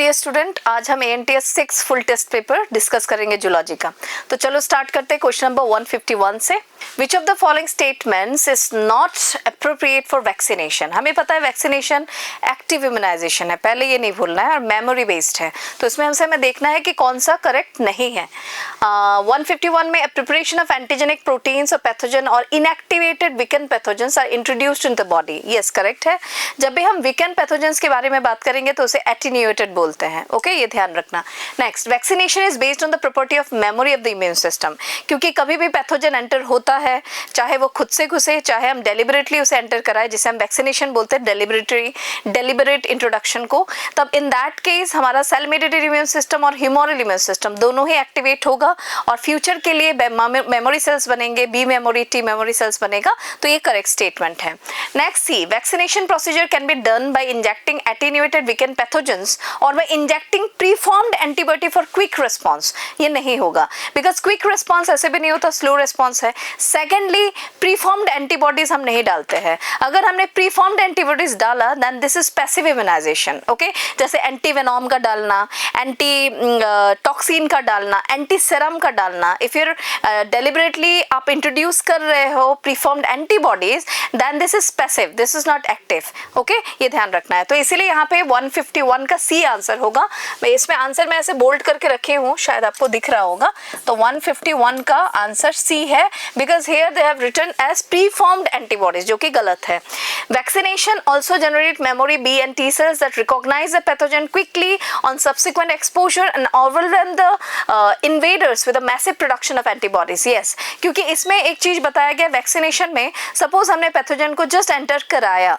Dear student, आज हम ANTS 6 full test paper discuss करेंगे जूलॉजी का। तो चलो स्टार्ट करते हैं क्वेश्चन नंबर 151 से। विच of the following statements is not appropriate for vaccination. हमें पता है वैक्सीनेशन एक्टिव इम्यूनाइजेशन है, पहले ये नहीं भूलना है, और मेमोरी बेस्ड है। तो इसमें हमसे हमें देखना है कि कौन सा करेक्ट नहीं है। 151 में प्रिपरेशन ऑफ एंटीजेनिक प्रोटीन्स और पैथोजन और inactivated weakened pathogens are introduced in the body. Yes, correct है। जब भी हम वीकेंड पैथोजेंस के बारे में बात करेंगे तो उसे एटीन्यूएटेड बोलते हैं। ओके, ये ध्यान रखना। Next, vaccination is based on the property of memory of the immune system. क्योंकि कभी भी पैथोजन एंटर होता है, चाहे वो खुद से घुसे, चाहे हम डेलिबरेटली उसे एंटर कराए, जिसे हम वैक्सीनेशन बोलते हैं, डेलिबरेट इंट्रोडक्शन को, तब इन दैट केस हमारा सेल मेडिएटेड इम्यून सिस्टम और ह्यूमरल इम्यून सिस्टम दोनों ही एक्टिवेट होगा और फ्यूचर के लिए मेमोरी सेल्स बनेंगे, B memory, T memory cells बनेगा। तो ये करेक्ट स्टेटमेंट है। Next, C, vaccination procedure can be done by injecting attenuated weakened pathogens और by injecting preformed antibody for quick response. ये नहीं होगा, बिकॉज क्विक रिस्पॉन्स ऐसे भी नहीं होता, स्लो रिस्पॉन्स है। सेकेंडली, प्रीफॉर्म्ड एंटीबॉडीज हम नहीं डालते हैं। अगर हमने प्रीफॉर्म्ड एंटीबॉडीज डाला then this is passive immunisation. Okay, जैसे एंटी वेनोम का डालना, एंटी टॉक्सिन का डालना, एंटी सेरम का डालना। इफ यूर डेलिबरेटली आप इंट्रोड्यूस कर रहे हो preformed antibodies then this is passive, this is not active. Okay, ये ध्यान रखना है। तो इसीलिए यहाँ पे 151 का सी आंसर होगा। मैं इसमें आंसर मैं ऐसे बोल्ड करके रखे हूँ, शायद आपको दिख रहा होगा। तो 151 का आंसर सी है, because here they have written as preformed antibodies, जो कि गलत है। Vaccination also generate memory B and T cells that recognize the pathogen quickly on subsequent exposure and overwhelm the invaders with a massive production of antibodies. Yes, क्योंकि इसमें एक चीज बताया गया वैक्सीनेशन में, सपोज हमने पैथोजन को जस्ट एंटर कराया,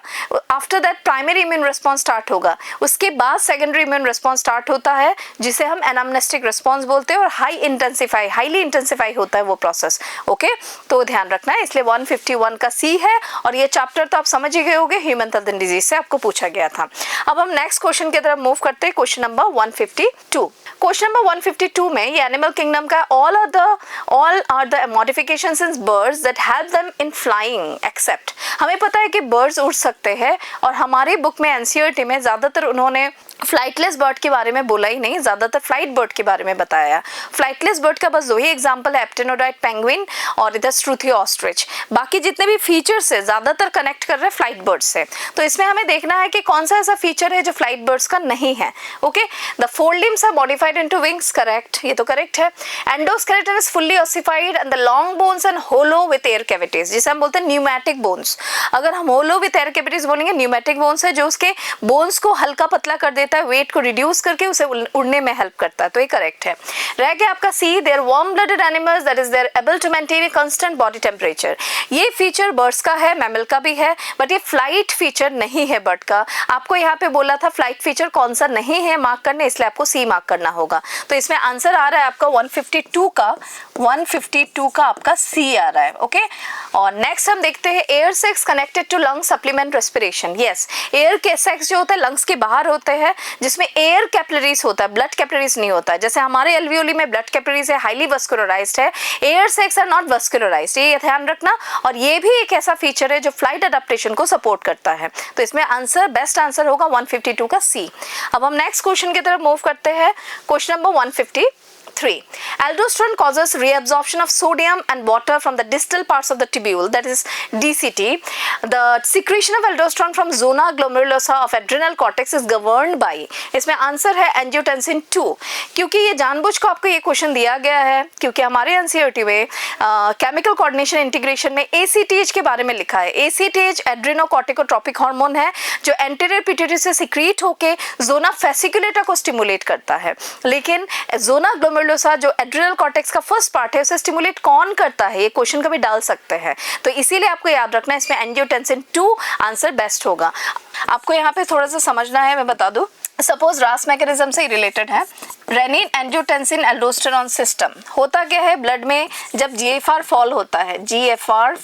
after that primary immune response start होगा, उसके बाद सेकेंडरी इम्यून रिस्पॉन्स स्टार्ट होता है, जिसे हम एनामनेस्टिक रिस्पॉन्स बोलते हैं, और हाईली इंटेंसिफाई होता है वो प्रोसेस। ओके, तो ध्यान रखना है। इसलिए 151 का सी है, और ये चैप्टर तो आप समझ ही गए होंगे, ह्यूमन पैथोजन डिजीज से आपको पूछा गया था। अब हम नेक्स्ट क्वेश्चन की तरफ मूव करते हैं, क्वेश्चन नंबर 152। क्वेश्चन नंबर 152 में ये एनिमल किंगडम का all are the modifications in birds that help them in flying except. हमें पता है कि बर्ड्स उड़ सकते हैं, और हमारी बुक में एनसीईआरटी में ज्यादातर उन्होंने फ्लाइटलेस बर्ड के बारे में बोला ही नहीं, ज्यादातर फ्लाइट बर्ड के बारे में बताया। फ्लाइटलेस बर्ड का बस दो ही एग्जांपल है, एप्टेनोडाइट पेंगुइन और इधर श्रुथी ऑस्ट्रिच। बाकी जितने भी फीचर्स है ज्यादातर कनेक्ट कर रहे हैं फ्लाइट बर्ड से। तो इसमें हमें देखना है कि कौन सा ऐसा फीचर है जो फ्लाइट बर्ड्स का नहीं है। Okay, the four limbs are modified into wings, correct, ये तो करेक्ट है। Endoskeleton is fully ossified and the long bones and hollow with air cavities, जिसे हम बोलते हैं न्यूमैटिक बोन्स। अगर हम होलो विद एयर कैविटीज बोलेंगे, न्यूमैटिक बोन्स है जो उसके बोन्स को हल्का पतला कर देता है, वेट को रिड्यूस करके उसे उड़ने में हेल्प करता है। तो ये करेक्ट है। रह गया आपका C, they are warm blooded animals that is they are able to maintain a constant body temperature. ये फीचर बर्ड्स का है, मैमल का भी है, बट ये फ्लाइट फीचर नहीं है बर्ड का। आपको यहाँ पे बोला था फ्लाइट फीचर कौन सा नहीं है मार्क करने, इसलिए आपको सी मार्क करना होगा। तो इसमें आंसर आ रहा है आपका 152 का आपका सी आ रहा है। ओके, और नेक्स्ट हम देखते हैं air sacs connected to lung supplement respiration. Yes, air के सेक्स जो होता है लंग्स के बाहर होते हैं, जिसमें एयर कैपिलरीज होता है, ब्लड कैपिलरीज नहीं होता है। जैसे हमारे एल्वियोली में ब्लड कैपिलरीज है, हाईली वस्कुलराइज्ड है, एयर सेक्स आर नॉट वस्कुलराइज्ड, ये ध्यान रखना। और ये भी एक ऐसा फीचर है जो फ्लाइट अडेप्टेशन को सपोर्ट करता है। तो इसमें आंसर, बेस्ट आंसर होगा 152 का सी। अब हम नेक्स्ट क्वेश्चन की तरफ मूव करते हैं, question number 153. Aldosterone causes reabsorption of sodium and water from the distal parts of the tubule, that is DCT. The secretion of aldosterone from zona glomerulosa of adrenal cortex is governed by, इसमें answer है angiotensin 2। क्योंकि ये जानबूझ को आपको ये question दिया गया है, क्योंकि हमारे एनसीईआरटी में केमिकल कोऑर्डिनेशन इंटीग्रेशन में ACTH के बारे में लिखा है। ACTH एड्रेनोकॉर्टिकोट्रोपिक हार्मोन है जो एंटीरियर पिट्यूटरी से सिक्रीट होके जोना फेसिकुलेटा को स्टिमुलेट करता है। लेकिन जोना ग्लोमेरुलोसा जो एड्रिनल कॉर्टेक्स का फर्स्ट पार्ट है, उसे स्टिमुलेट कौन करता है, ये क्वेश्चन कभी डाल सकते हैं। तो इसीलिए आपको याद रखना है, इसमें एंजियोटेंसिन 2 आंसर बेस्ट होगा। आपको यहाँ पे थोड़ा सा समझना है, मैं बता दूं, सपोज रास मैकेनिज्म से रिलेटेड है। रेनिन एंजियोटेंसिन एल्डोस्टेरोन सिस्टम होता क्या है ब्लड में, जब GFR फॉल होता है, GFR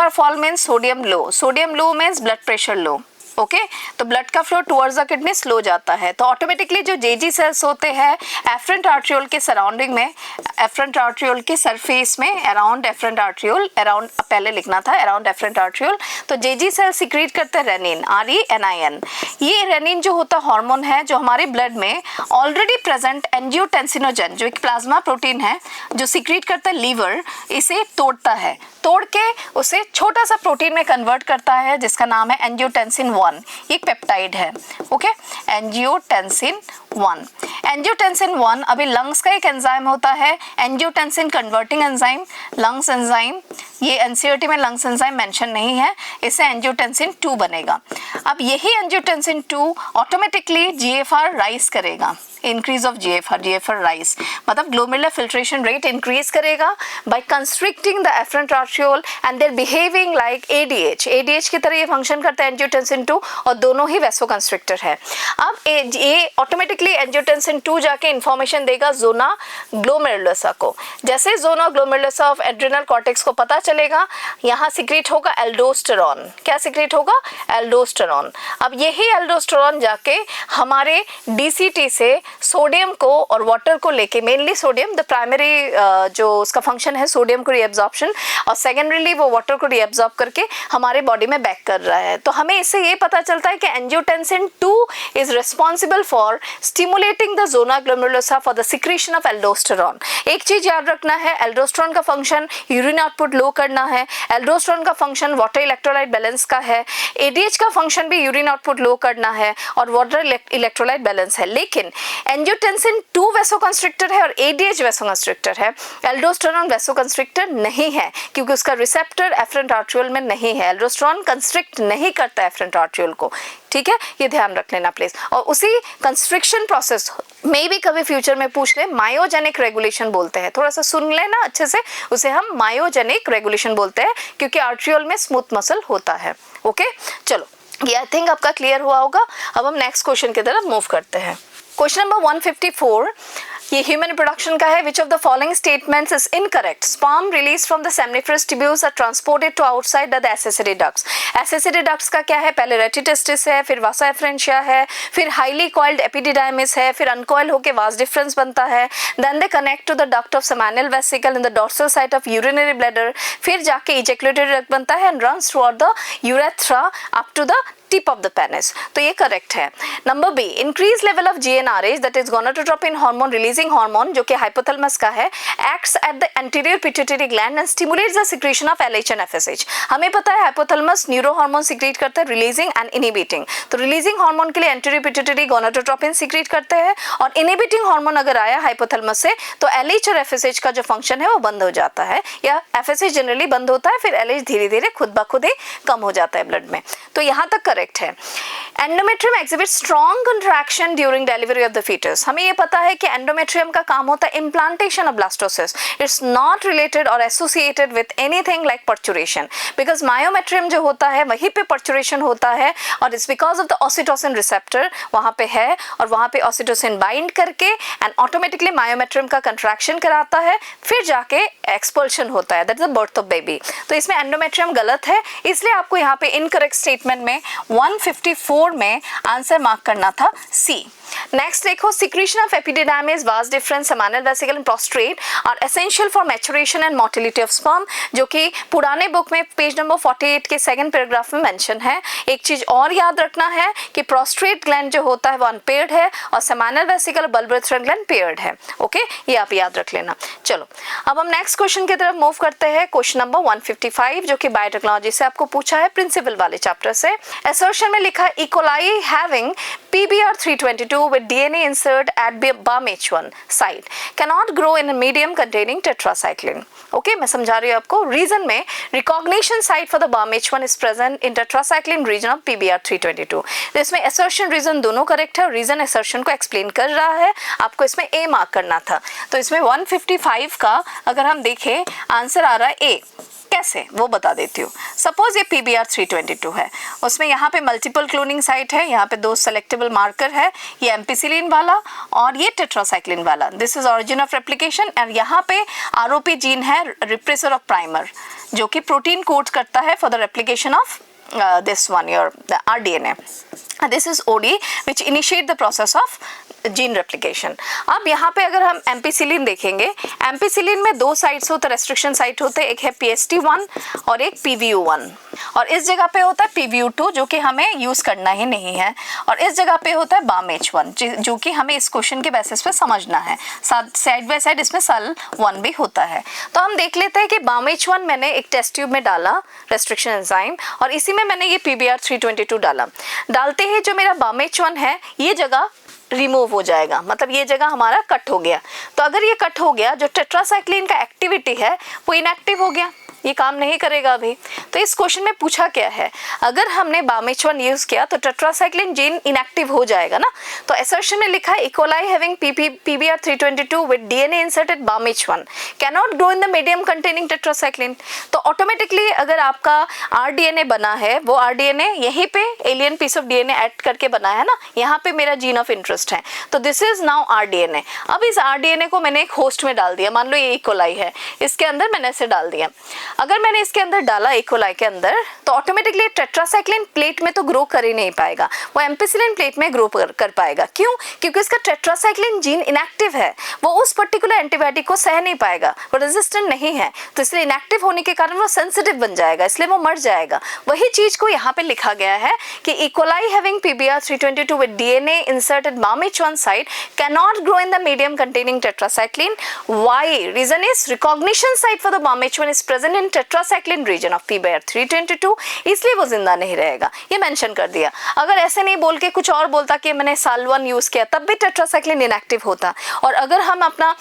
fall means sodium low means blood pressure low. Okay तो ब्लड का flow towards the kidney slow जाता है। तो ऑटोमेटिकली जो जेजी सेल्स होते हैं एफरेंट आर्ट्रियोल के सराउंडिंग में, एफरेंट आर्ट्रियोल के सरफेस में, अराउंड एफरेंट आर्ट्रियोल, अराउंड पहले लिखना था अराउंड एफरेंट आर्ट्रियोल, तो जेजी सेल्स सिक्रीट करते हैं रेनिन, RENIN। ये रेनिन जो होता हार्मोन है जो हमारे ब्लड में ऑलरेडी प्रेजेंट एंजियोटेंसिनोजन जो एक प्लाज्मा प्रोटीन है जो सिक्रीट करता है लीवर, इसे तोड़ता है, तोड़ के उसे छोटा सा प्रोटीन में कन्वर्ट करता है जिसका नाम है एंजियोटेंसिन 1। ये एक पेप्टाइड है, ओके एंजियोटेंसिन 1। एंजियोटेंसिन 1 अभी लंग्स का एक एंजाइम होता है angiotensin converting enzyme, lungs enzyme, ये एनसीईआरटी में लंग्स एंजाइम मेंशन नहीं है, इससे एंजियोटेंसिन 2 बनेगा। अब यही एंजियोटेंसिन 2 ऑटोमेटिकली GFR राइज करेगा, इंक्रीज ऑफ GFR राइज मतलब ग्लोमेरुलर फिल्ट्रेशन रेट इंक्रीज करेगा by constricting the efferent arteriole and there behaving like ADH की तरह ये फंक्शन करता है एंजियोटेंसिन 2 और दोनों ही वैसोकंस्ट्रिक्टर है। अब ये ऑटोमेटिकली एंजियोटेंसिन 2 जाके इंफॉर्मेशन देगा ज़ोना ग्लोमेरुलोसा को। जैसे zona glomerulosa of adrenal cortex को पता चलेगा यहाँ सिक्रीट होगा एल्डोस्टेरॉन। क्या सिक्रीट होगा? एल्डोस्टेरॉन। अब यही एल्डोस्टेरॉन जाके हमारे DCT से सोडियम को और वाटर को लेके, मेनली सोडियम, द प्राइमरी जो उसका फंक्शन है सोडियम को रीएब्जॉर्प्शन, और सेकेंडरीली वो वाटर को रीएब्जॉर्ब करके हमारे बॉडी में बैक कर रहा है। तो हमें इससे ये पता चलता है कि angiotensin 2 is responsible for stimulating the zona glomerulosa for the secretion of aldosterone. एक चीज याद रखना है, एल्डोस्टेरॉन का फंक्शन यूरिन आउटपुट लो करना है, एल्डोस्टेरॉन का फंक्शन वाटर इलेक्ट्रोलाइट बैलेंस का है, ADH का फंक्शन भी यूरिन आउटपुट लो करना है और वाटर इलेक्ट्रोलाइट बैलेंस है। लेकिन एंजियोटेंसिन 2 वैसोकंस्ट्रिक्टर है और ADH वैसोकंस्ट्रिक्टर है, एल्डोस्टेरॉन वैसोकंस्ट्रिक्टर नहीं है क्योंकि उसका रिसेप्टर एफरेंट आर्ट्रियोल में नहीं है। एल्डोस्टेरॉन कंस्ट्रिक्ट नहीं करता एफरेंट आर्ट्रियोल को, ठीक है, ये ध्यान रख लेना प्लीज। और उसी कंस्ट्रिक्शन प्रोसेस में भी कभी फ्यूचर में पूछ ले, मायोजेनिक रेगुलेशन बोलते हैं, थोड़ा सा सुन लेना अच्छे से, उसे हम मायोजेनिक रेगुलेशन बोलते हैं क्योंकि आर्ट्रियोल में स्मूथ मसल होता है। ओके चलो, ये आई थिंक आपका क्लियर हुआ होगा। अब हम नेक्स्ट क्वेश्चन की तरफ मूव करते हैं। क्वेश्चन नंबर 154 ये ह्यूमन रिप्रोडक्शन का है। Which of the following statements is incorrect? Sperm release from the seminiferous tubules are transported to outside the accessory ducts. Accessory ducts का क्या है? पहले रेटिटेस्टिस है, फिर वासा एफरेंशिया है, फिर हाईली कॉइल्ड एपिडिडाइमिस है, फिर अनकॉइल होकर वास डिफरेंस बनता है, then they connect to the duct of seminal vesicle in the dorsal side of urinary bladder, फिर जाके इजैकुलेटरी डक्ट बनता है and runs throughout the urethra up to the tip of the penis. तो ये correct है। Number B, increase level of GnRH that is gonadotropin hormone releasing hormone जो कि हाइपोथैलेमस का है, acts at the anterior pituitary gland and stimulates the secretion of LH and FSH। हमें पता है हाइपोथैलेमस न्यूरो हार्मोन सिक्रीट करता है रिलीजिंग एंड इनहिबिटिंग। तो रिलीजिंग हार्मोन के लिए एंटीरियर पिट्यूटरी गोनाडोट्रोपिन सिक्रीट करते हैं और इनहिबिटिंग हार्मोन अगर आया हाइपोथैलेमस से तो LH और FSH का जो फंक्शन है वो बंद हो जाता है, या FSH जनरली बंद होता है, फिर LH धीरे धीरे खुद ब खुद ही कम हो जाता है ब्लड में। तो यहाँ तक करेक्ट है। Endometrium exhibit strong contraction during delivery of the foetus. हमें ये पता है कि एंडोमेट्रियम का काम होता है implantation of blastocyst. It's not related और associated with anything like parturition, because myometrium जो होता है वहीं पे पर्चुरेशन होता है और it's because of the oxytocin receptor वहाँ पे है और वहाँ पे ऑक्सीटोसिन बाइंड करके एंड ऑटोमेटिकली मायोमेट्रियम का कंट्रैक्शन कराता है, फिर जाके एक्सपल्शन होता है, that is the birth of baby. तो इसमें एंडोमेट्रियम गलत है, इसलिए आपको यहाँ पे इनकरेक्ट स्टेटमेंट में 154 में आंसर मार्क करना था सी। नेक्स्ट देखो, secretion of epididymis, vas deferens, seminal vesicle and prostate are essential for maturation and motility of sperm, जो कि पुराने बुक में पेज नंबर 48 के सेकंड पैराग्राफ में मेंशन है। एक चीज और याद रखना है कि प्रोस्ट्रेट ग्लैंड जो होता है वो अनपेयर्ड है और सेमानियल वेसिकल बल्बरेथ्रन ग्लैंड पेयर्ड है। ओके, ये आप याद रख लेना। चलो अब हम नेक्स्ट क्वेश्चन की तरफ मूव करते हैं। क्वेश्चन नंबर 155 जो कि बायोटेक्नोलॉजी से आपको पूछा है, प्रिंसिपल वाले चैप्टर से। असर्शन में लिखा है E coli having PBr322 with DNA insert at BAMH1 site cannot grow in a medium containing tetracycline. Okay, मैं समझा रही हूँ आपको। रीजन में recognition site for the BAMH1 is present in tetracycline region of PBr322। इसमें assertion रीजन दोनों correct है और रीजन assertion को एक्सप्लेन कर रहा है, आपको इसमें A मार्क करना था। तो इसमें 155 का अगर हम देखें आंसर आ रहा है A। कैसे वो बता देती हूँ। सपोज ये PBr322 है, उसमें यहाँ पे मल्टीपल क्लोनिंग साइट है, यहाँ पे 2 सेलेक्टेबल मार्कर है, ये एम्पिसिलिन वाला और ये टेट्रासाइक्लिन वाला। This is origin of replication और यहाँ पे ROP जीन है, रिप्रेसर ऑफ प्राइमर, जो कि प्रोटीन कोड करता है for the replication of this one, your the rDNA. This is OD which initiate the process of gene replication. अब यहाँ पे अगर हम एम्पिसिलिन देखेंगे, एम्पिसिलिन में दो साइट्स होते, रेस्ट्रिक्शन साइट होते हैं, एक है PST1 और एक PVU1, और इस जगह पे होता है PVU2 जो कि हमें यूज करना ही नहीं है, और इस जगह पे होता है BAMH1 जो कि हमें इस क्वेश्चन के बेसिस पे समझना है. साइड बाय साइड इसमें SAL1 भी होता है. तो हम देख लेते हैं कि BAMH1 मैंने एक टेस्ट ट्यूब में डाला रेस्ट्रिक्शन एंजाइम, और इसी में मैंने ये PBr322 डाला. डालते ही जो मेरा BAMH1 है ये जगह रिमूव हो जाएगा, मतलब ये जगह हमारा कट हो गया. तो अगर ये कट हो गया, जो टेट्रासाइक्लिन का एक्टिविटी है वो इनएक्टिव हो गया, ये काम नहीं करेगा अभी. तो इस क्वेश्चन में पूछा क्या है, अगर हमने BAMH1 यूज किया तो टेट्रासाइक्लिन जीन इनएक्टिव हो जाएगा ना. तो असर्शन में लिखा है E coli having PBr322 with DNA inserted BAMH1 can not grow in the medium containing tetracycline. तो ऑटोमेटिकली अगर आपका rDNA बना है, वो rDNA यहीं पे alien piece of DNA add करके बना है ना, यहाँ पे मेरा जीन ऑफ इंटरेस्ट है. तो दिस इज नाउ rDNA. अब इस rDNA को मैंने एक होस्ट में डाल दिया, मान लो ये इकोलाई है, इसके अंदर मैंने ऐसे डाल दिया. अगर मैंने इसके अंदर डाला इकोलाई के अंदर, तो ऑटोमेटिकली टेट्रासाइक्लिन प्लेट में तो ग्रो कर ही नहीं पाएगा, वो एम्पिसिलिन प्लेट में ग्रो कर पाएगा. क्यों? क्योंकि इसका टेट्रासाइक्लिन जीन इनएक्टिव है, वो उस पर्टिकुलर एंटीबायोटिक को सह नहीं पाएगा, वो रेजिस्टेंट नहीं है. तो इसलिए इनएक्टिव होने के कारण वो सेंसिटिव बन जाएगा, इसलिए वो मर जाएगा. वही चीज को यहाँ पे लिखा गया है कि E coli having PBr322 with DNA inserted BAMH1 site can not grow in the medium containing tetracycline. Why? Reason is recognition site for the BAMH1 is present in tetracycline region of PBr322, इसलिए वो जिंदा नहीं रहेगा. ये mention कर दिया. अगर ऐसे नहीं बोल के कुछ और बोलता कि मैंने SAL1 यूज किया, तब भी टेट्रासाइक्लिन इनएक्टिव होता. और अगर हम अपना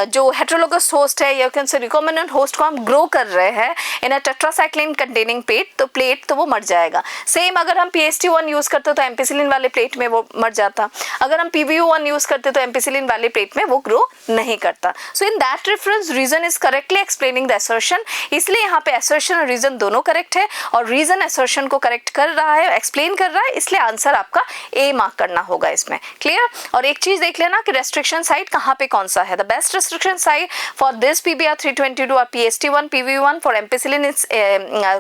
जो हेटेरोलोगस होस्ट है या कैन से रिकॉम्बिनेंट होस्ट को हम ग्रो कर रहे हैं इन अ टेट्रासाइक्लिन कंटेनिंग प्लेट, तो वो मर जाएगा. सेम अगर हम PST1 यूज करते तो एम्पिसिलिन वाले प्लेट में वो मर जाता. अगर हम PVU1 यूज करते तो एम्पिसिलिन वाले प्लेट में वो ग्रो नहीं करता. So in that reference reason is correctly explaining the assertion. इसलिए यहाँ पे असर्शन और रीजन दोनों करेक्ट है, और रीजन असर्शन को करेक्ट कर रहा है, एक्सप्लेन कर रहा है, इसलिए आंसर आपका ए मार्क करना होगा इसमें. क्लियर? और एक चीज देख लेना कि रेस्ट्रिक्शन साइट कहाँ पे कौन सा है. The best restriction site for this PBr322 और PST1 PVU1 फॉर एम्पिसिलिन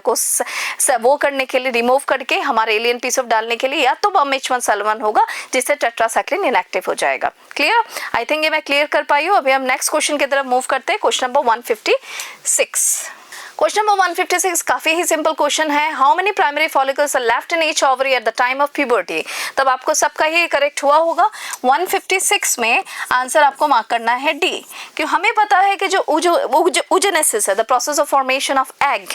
को वो करने के लिए, रिमूव करके हमारे एलियन पीस ऑफ डालने के लिए, या तो BAMH1 SAL1 होगा जिससे टेट्रासाइक्लिन इनएक्टिव हो जाएगा. क्लियर? आई थिंक ये मैं क्लियर कर पाई हूँ. अभी हम नेक्स्ट क्वेश्चन की तरफ मूव करते हैं. Question number 156. क्वेश्चन नंबर 156 काफी ही सिंपल क्वेश्चन है. How many primary follicles are left in each ovary at the time of puberty. तब आपको सबका ही करेक्ट हुआ होगा. 156 में आंसर आपको मार्क करना है डी, क्यों हमें पता है कि जो oogenesis है, the process of formation of egg,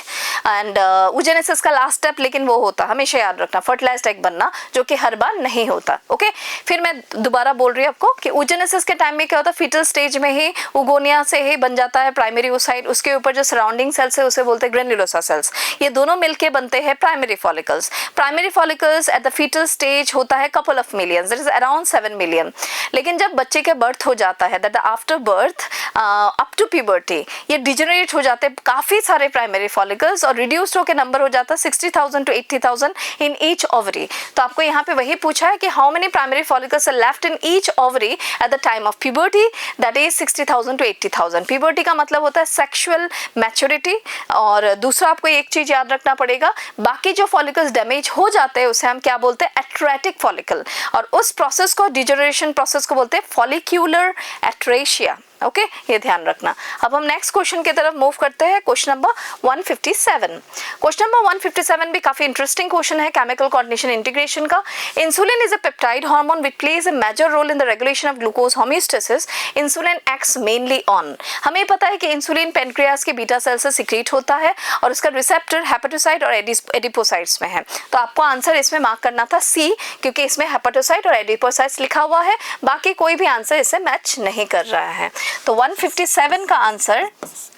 and oogenesis का लास्ट स्टेप लेकिन वो होता, हमेशा याद रखना, फर्टिलाइज्ड एग बनना, जो कि हर बार नहीं होता. ओके, फिर मैं दोबारा बोल रही हूँ आपको कि oogenesis के टाइम में क्या होता है, फीटल स्टेज में ही उगोनिया से ही बन जाता है प्राइमरी oocyte. उसके ऊपर जो सराउंडिंग सेल्स है उसे बोलते हैं ग्रेन्युलोसा सेल्स. ये दोनों मिलके बनते हैं primary follicles. Primary follicles at the foetal stage होता है couple of millions, that is around 7 million. लेकिन जब बच्चे के बर्थ हो जाता है, that after birth up to puberty, ये डिजेनरेट हो जाते हैं काफी सारे प्राइमरी फॉलिकल्स, और रिड्यूस्ड होकर नंबर हो जाता है 60,000 to 80,000 इन ईच ओवरी. तो आपको यहाँ पे वही पूछा है कि how many primary follicles are left in each ovary at the time of puberty, that is 60,000 to 80,000. Puberty का मतलब होता है सेक्सुअल मैच्योरिटी. और दूसरा आपको एक चीज याद रखना पड़ेगा, बाकी जो फॉलिकल्स डैमेज हो जाते हैं उसे हम क्या बोलते हैं, एट्रेटिक फॉलिकल, और उस प्रोसेस को, डिजेनरेशन प्रोसेस को बोलते हैं फॉलिक्यूलर एट्रेशिया. ओके, ये ध्यान रखना. अब हम नेक्स्ट क्वेश्चन की तरफ मूव करते हैं. Question number 157. क्वेश्चन नंबर 157 भी काफी इंटरेस्टिंग क्वेश्चन है केमिकल कोऑर्डिनेशन इंटीग्रेशन का. Insulin is a peptide hormone which plays a major role in the regulation of glucose homeostasis. Insulin acts mainly on. हमें पता है कि इंसुलिन पेनक्रियास के beta cell से सिक्रीट होता है, और उसका रिसेप्टर हेपेटोसाइट और एडिपोसाइट्स में है. तो आपको आंसर इसमें मार्क करना था सी, क्योंकि इसमें हेपेटोसाइट और एडिपोसाइट्स लिखा हुआ है, बाकी कोई भी आंसर इससे मैच नहीं कर रहा है. तो 157 का आंसर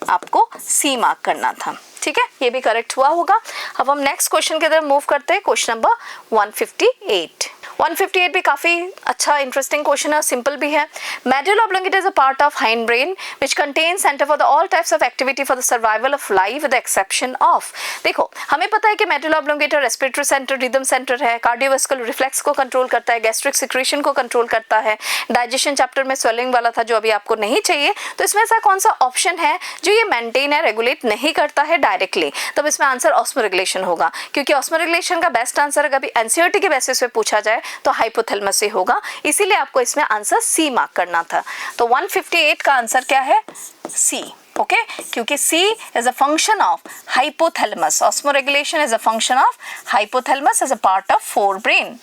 आपको सी मार्क करना था. ठीक है, ये भी करेक्ट हुआ होगा. अब हम नेक्स्ट क्वेश्चन की तरफ मूव करते हैं. Question number 158. 158 भी काफी अच्छा इंटरेस्टिंग क्वेश्चन है, सिंपल भी है। Medulla oblongata is a part of hind brain which contains centre for the all types of activity for the survival of life with the exception of, देखो हमें पता है कि medulla oblongata respiratory centre, rhythm centre है, cardiovascular reflex को control करता है, gastric secretion को कंट्रोल करता है, डाइजेशन चैप्टर में स्वेलिंग वाला था जो अभी आपको नहीं चाहिए, तो इसमें ऐसा कौन सा ऑप्शन है जो ये मेंटेन या रेगुलेट नहीं करता है डायरेक्टली, तब इसमें आंसर ऑस्मोरेगुलेशन होगा, क्योंकि ऑस्मोरेगुलेशन का बेस्ट आंसर अगर अभी एनसीईआरटी के बेसिस पे पूछा जाए तो हाइपोथैलेमस से होगा, इसीलिए आपको इसमें आंसर सी मार्क करना था। तो 158 का आंसर क्या है? सी। ओके, क्योंकि C is a function of hypothalamus. Osmoregulation is a function of hypothalamus as a part of forebrain.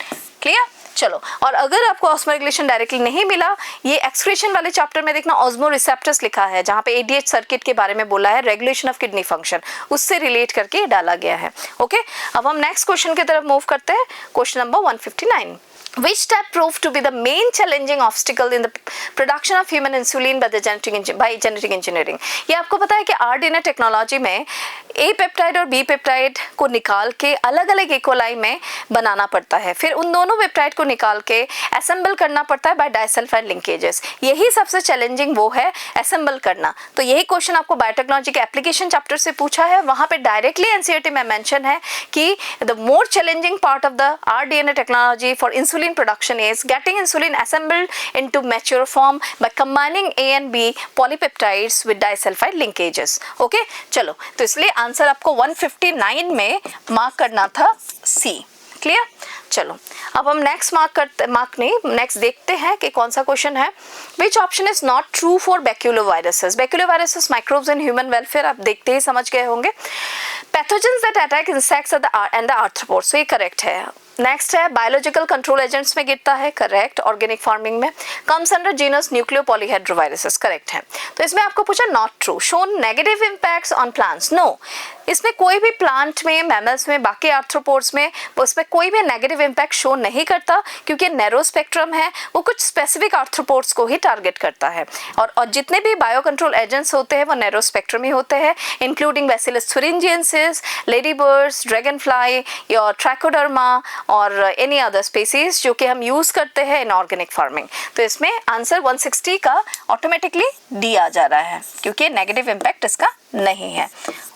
Clear? चलो, और अगर आपको ऑस्मोरेगुलेशन डायरेक्टली नहीं मिला, ये एक्सक्रीशन वाले चैप्टर में देखना ऑस्मो रिसेप्टर्स लिखा है, जहाँ पे एडीएच सर्किट के बारे में बोला है, रेगुलेशन ऑफ किडनी फंक्शन, उससे रिलेट करके डाला गया है। ओके, अब हम नेक्स्ट क्वेश्चन की तरफ मूव करते हैं, question number 159। Which step proved to be the main challenging obstacle in the production of human insulin by genetic engineering? ये आपको पता है कि आरडीएनए टेक्नोलॉजी में ए पेप्टाइड और बी पेप्टाइड को निकाल के अलग अलग इक्वलाई में बनाना पड़ता है, फिर उन दोनों पेप्टाइड को निकाल के असेंबल करना पड़ता है बाय डाइसल्फाइड लिंकेजेस, यही सबसे चैलेंजिंग वो है असेंबल करना। तो यही क्वेश्चन आपको बायोटेक्नोलॉजी के एप्लीकेशन चैप्टर से पूछा है, वहाँ पे डायरेक्टली एनसीईआरटी में मेंशन है कि the more challenging part of the rDNA technology for insulin production is getting insulin assembled into mature form by combining A and B polypeptides with disulfide linkages. Okay, चलो, तो इसलिए answer आपको 159 में mark करना था C। Clear? चलो, अब हम नेक्स्ट देखते हैं कि कौन सा क्वेश्चन है। Which option is not true for baculoviruses? Baculoviruses microbes in human welfare, आप देखते ही समझ गए होंगे। Pathogens that attack insects and the arthropods, तो ये करेक्ट है। नेक्स्ट है बायोलॉजिकल कंट्रोल एजेंट्स में गिरता है, करेक्ट। ऑर्गेनिक फार्मिंग में comes under genus nucleopolyhedroviruses, correct है। तो इसमें आपको पूछा not true, shown negative impacts on plants, no, इसमें कोई भी प्लांट में, मैमल्स में, बाकी आर्थ्रोपोड्स में उसमें कोई भी नेगेटिव इंपैक्ट शो नहीं करता, क्योंकि नैरो स्पेक्ट्रम है, वो कुछ स्पेसिफिक आर्थ्रोपोड्स को ही टारगेट करता है, और जितने भी बायो कंट्रोल एजेंट्स होते हैं वो नैरो स्पेक्ट्रम ही होते हैं, including bacillus thuringiensis, lady birds, dragon fly और ट्राइकोडर्मा और एनी अदर स्पीसीज जो कि हम यूज करते हैं इन ऑर्गेनिक फार्मिंग। तो इसमें आंसर 160 का ऑटोमेटिकली डी आ जा रहा है, क्योंकि नेगेटिव इंपैक्ट इसका नहीं है।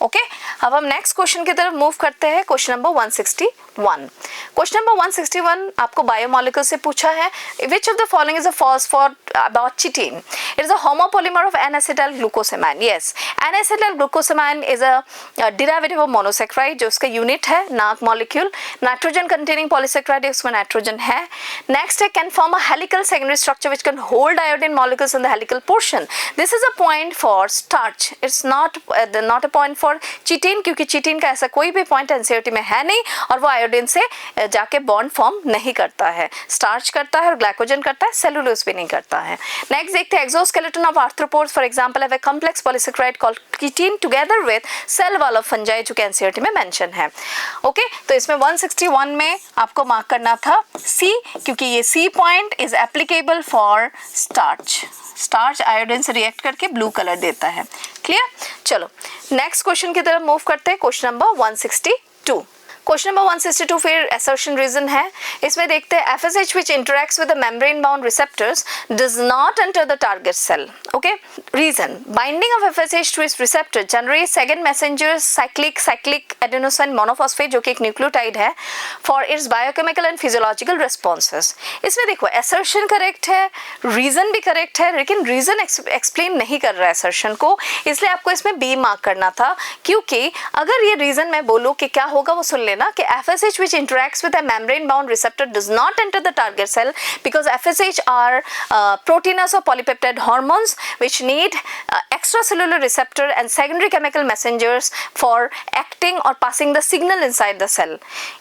ओके, अब हम नेक्स्ट क्वेश्चन की तरफ मूव करते हैं, क्वेश्चन नंबर 161। क्वेश्चन नंबर 161 आपको बायोमोलिक्यूल से पूछा है, which of the following is a false for about chitin? It is a homopolymer of N-acetyl glucosamine। Yes, N-acetyl glucosamine is a derivative of monosaccharide, जो उसका unit है नाक molecule. Nitrogen containing polysaccharide, उसमें nitrogen है। Next है can form a helical secondary structure which can hold iodine molecules in the helical portion. This is a point for starch, it's not a point for chitin, क्योंकि chitin का ऐसा कोई भी point NCERT में है नहीं, और वो आयोडीन से जाके बॉन्ड फॉर्म नहीं करता है, स्टार्च करता है और ग्लाइकोजन करता है, सेलुलोज भी नहीं करता है। नेक्स्ट देखते हैं exoskeleton of arthropods for example have a complex polysaccharide called chitin together with cell wall of fungi, जो कि एनसीईआरटी में मेंशन है। ओके, तो इसमें 161 में आपको मार्क करना था सी, क्योंकि ये C point is applicable for starch. Starch iodine से रिएक्ट करके ब्लू कलर देता है। क्लियर? चलो, नेक्स्ट क्वेश्चन की तरफ मूव करते हैं, क्वेश्चन नंबर 162। क्वेश्चन नंबर 162 फिर assertion रीजन है, इसमें देखते हैं FSH which interacts with the membrane bound receptors does not enter the target cell. Okay, reason binding of FSH to its receptor generates second messenger cyclic adenosine monophosphate, जो कि एक nucleotide है, for its biochemical and physiological responses. इसमें देखो assertion correct है, reason भी correct है, लेकिन रीजन एक्सप्लेन नहीं कर रहा है assertion को, इसलिए आपको इसमें बी मार्क करना था, क्योंकि अगर ये रीजन मैं बोलूँ कि क्या होगा वो सुन लेना कि FSH which interacts with a membrane bound receptor does not enter the target cell because FSH are proteinous or polypeptide hormones which need extracellular receptor and secondary chemical messengers for acting or passing the signal inside the cell.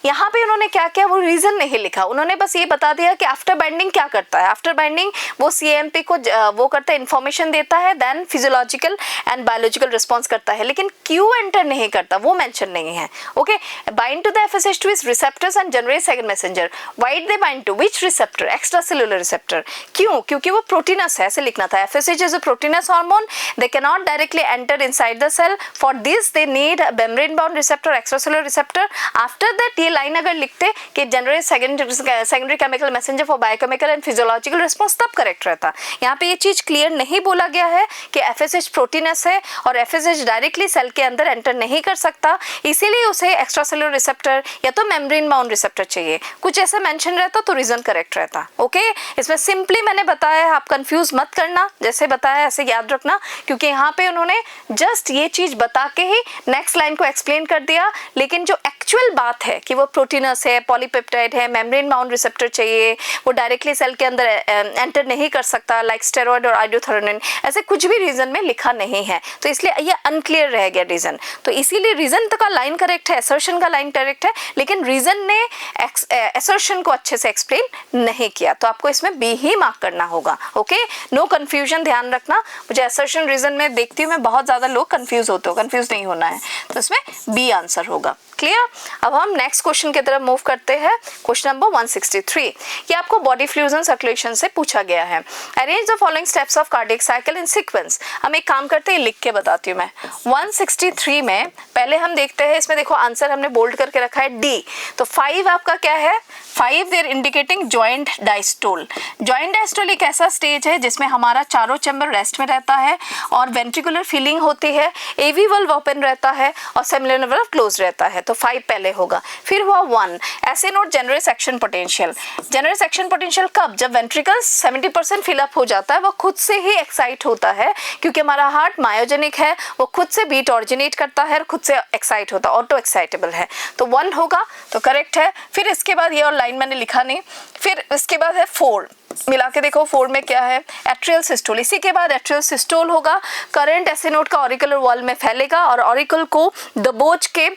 यहाँ पे उन्होंने क्या किया, वो reason नहीं लिखा, उन्होंने बस ये बता दिया कि आफ्टर बाइंडिंग क्या करता है। आफ्टर बाइंडिंग वो CAMP को वो करता है, इंफॉर्मेशन देता है, then physiological and biological response करता है, लेकिन क्यों एंटर नहीं करता वो मेंशन नहीं है। Okay, bind to the FSH to its receptors and generate second messenger. Why they bind to which receptor? Extracellular receptor. क्यों? क्योंकि वो proteinous है, ऐसे लिखना था। FSH is a proteinous hormone. They cannot directly enter inside the cell. For this they need a membrane bound on receptor, extracellular receptor, after that ये line अगर लिखते कि generate secondary chemical messenger for biochemical and physiological response, तब correct रहता। यहाँ पे ये चीज क्लियर नहीं बोला गया है कि एफएसएच प्रोटीनस है और एफएसएच डायरेक्टली सेल के अंदर एंटर नहीं कर सकता, इसीलिए उसे एक्स्ट्रासेलुलर रिसेप्टर या तो मेम्ब्रेन बाउंड रिसेप्टर चाहिए। कुछ ऐसा मेंशन रहता तो रीजन करेक्ट रहता। ओके, इसमें सिंपली मैंने बताया है, आप कंफ्यूज मत करना, जैसे बताया ऐसे याद रखना, क्योंकि यहाँ पे उन्होंने जस्ट ये चीज बता के ही नेक्स्ट लाइन को एक्सप्लेन कर दिया, लेकिन जो एक्चुअल बात है कि वो प्रोटीनस है, पॉलीपेप्टाइड है, मेम्ब्रेन बाउंड रिसेप्टर चाहिए, वो डायरेक्टली सेल के अंदर एंटर नहीं कर सकता, लाइक स्टेरॉइड और आइडोथेरोनिन, ऐसे कुछ भी रीजन में लिखा नहीं है, तो इसलिए ये अनक्लियर रह गया रीजन। तो इसीलिए रीजन तो का लाइन करेक्ट है, असर्शन का लाइन करेक्ट है, लेकिन रीजन ने असर्शन को अच्छे से एक्सप्लेन नहीं किया, तो आपको इसमें बी ही मार्क करना होगा। ओके, नो कंफ्यूजन, ध्यान रखना। मुझे असर्शन रीजन में देखती हूँ मैं बहुत ज्यादा लोग कंफ्यूज होते हो, कंफ्यूज नहीं होना है, तो इसमें बी आंसर होगा। क्लियर? अब हम नेक्स्ट क्वेश्चन की तरफ मूव करते हैं। क्वेश्चन नंबर 163, ये आपको बॉडी फ्लूइड्स एंड सर्कुलेशन से पूछा गया है। Arrange the following steps of cardiac cycle in sequence. हम एक काम करते हैं, लिख के बताती हूँ मैं। 163 में पहले हम देखते हैं, इसमें देखो आंसर हमने बोल्ड करके रखा है डी, तो 5 आपका क्या है? 5 there indicating joint diastole. Joint diastole एक ऐसा स्टेज है जिसमें हमारा चारों चैम्बर रेस्ट में रहता है और वेंट्रिकुलर फीलिंग होती है, एवी वाल्व ओपन रहता है और सेमिनल वाल्व क्लोज रहता है, तो 5 पहले होगा। फिर हुआ 1, ऐसे note general section potential. General section potential कब? जब वेंट्रिकल 70% फिलअप हो जाता है, वो खुद से ही एक्साइट होता है, क्योंकि हमारा हार्ट मायोजेनिक है, वो खुद से बीट ऑरिजिनेट करता है और खुद से एक्साइट होता है, ऑटो एक्साइटेबल है, तो 1 होगा, तो करेक्ट है। फिर इसके बाद ये और लाइन मैंने लिखा नहीं, फिर इसके बाद है 4, मिला के देखो 4 में क्या है? Atrial systole. इसी के बाद एट्रियल सिस्टोल होगा, करंट ऐसे नोड का ऑरिकुलर वॉल में फैलेगा और ऑरिकल को दबोच के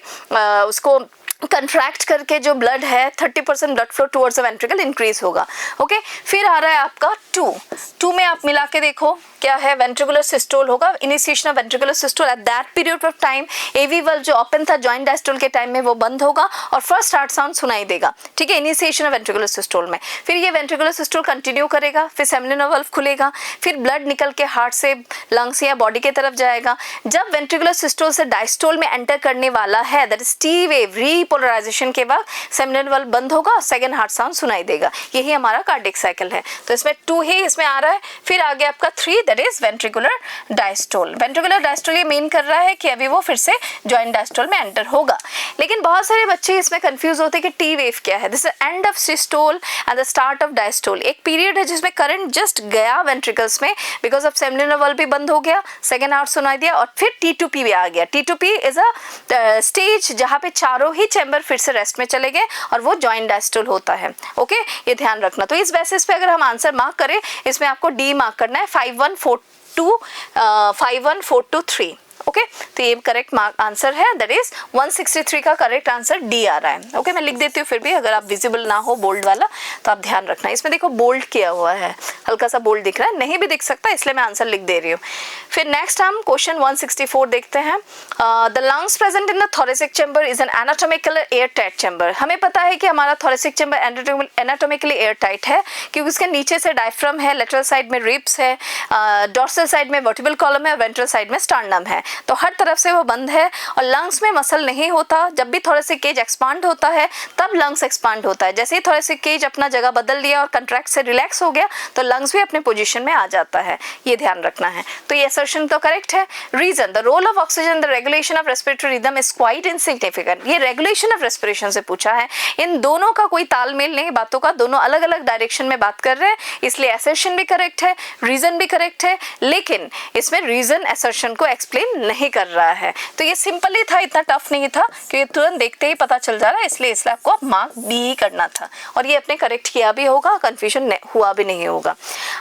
उसको कंट्रैक्ट करके जो ब्लड है 30% blood flow towards the ventricle increase होगा। ओके, फिर आ रहा है आपका 2 में आप मिला के देखो क्या है? वेंट्रिकुलर सिस्टोल होगा, initiation of ventricular systole at that period of time, AV valve जो ओपन था जॉइंट डायस्टोल के टाइम में वो बंद होगा और फर्स्ट हार्ट साउंड सुनाई देगा, ठीक है, इनिशिएशन ऑफ वेंट्रिकुलर सिस्टोल में। फिर ये वेंट्रिकुलर सिस्टोल कंटिन्यू करेगा, फिर सेमिनल वाल्व खुलेगा, फिर ब्लड निकल के हार्ट से लंग्स या बॉडी की तरफ जाएगा। जब वेंट्रिकुलर सिस्टोल से डायस्टोल में एंटर करने वाला है, that is T wave repolarisation के बाद सेमिनल वाल्व बंद होगा और सेकंड हार्ट साउंड सुनाई देगा। यही हमारा कार्डियक साइकिल है, तो इसमें 2 ही इसमें आ रहा है। फिर आगे आपका 3, that is ventricular diastole. Ventricular diastole ये मीन कर रहा है कि अभी वो फिर से जॉइंट डायस्टोल में एंटर होगा, लेकिन बहुत सारे बच्चे इसमें कंफ्यूज होते हैं कि टी वेव क्या है। This is end of systole and the start of diastole. एक पीरियड है जिसमें करंट जस्ट गया वेंट्रिकल्स में, बिकॉज ऑफ सेमिनल वाल्व भी बंद हो गया, सेकंड हार्ट सुनाई दिया और फिर T2P भी आ गया। T2P इज अ स्टेज जहाँ पे चारों ही चैम्बर फिर से रेस्ट में चले गए और वो जॉइंट डायस्टोल होता है। ओके, ये ध्यान रखना। तो इस बेसिस पे अगर हम आंसर मार्क करें, इसमें आपको डी मार्क करना है, 51423। ओके, तो ये करेक्ट आंसर है, दैट इज 163 का करेक्ट आंसर डी आ रहा है। ओके, मैं लिख देती हूँ फिर भी, अगर आप विजिबल ना हो बोल्ड वाला तो आप ध्यान रखना। इसमें देखो बोल्ड किया हुआ है, हल्का सा बोल्ड दिख रहा है, नहीं भी दिख सकता, इसलिए मैं आंसर लिख दे रही हूँ। फिर नेक्स्ट हम क्वेश्चन 164 देखते हैं। The lungs present in the thoracic chamber is an anatomical air tight chamber. हमें पता है कि हमारा thoracic chamber anatomically air tight है, क्योंकि उसके नीचे से डायफ्राम है, लेटरल साइड में रिब्स है, डॉर्सल साइड में वर्टिब्रल कॉलम है और वेंट्रल साइड में स्टर्नम है, तो हर तरफ से वो बंद है और लंग्स में मसल नहीं होता। जब भी थोरेसिक केज एक्सपांड होता है तब लंग्स एक्सपांड होता है। जैसे ही थोरेसिक केज अपना जगह बदल लिया और कंट्रैक्ट से रिलैक्स हो गया तो लंग्स भी अपने पोजीशन में आ जाता है, ये ध्यान रखना है। तो ये असर्शन तो करेक्ट है। Reason, the role of oxygen the regulation of respiratory rhythm is quite insignificant. ये रेगुलेशन ऑफ रेस्पिरेशन से पूछा है, इन दोनों का कोई तालमेल नहीं बातों का, दोनों अलग अलग डायरेक्शन में बात कर रहे हैं, इसलिए असर्शन भी करेक्ट है, रीजन भी करेक्ट है, लेकिन इसमें रीजन असर्शन को एक्सप्लेन नहीं कर रहा है। तो ये सिंपल ही था, इतना टफ नहीं था, क्योंकि तुरंत देखते ही पता चल जा रहा है, इसलिए आपको मार्क डी ही करना था और ये अपने करेक्ट किया भी होगा, कंफ्यूजन हुआ भी नहीं होगा।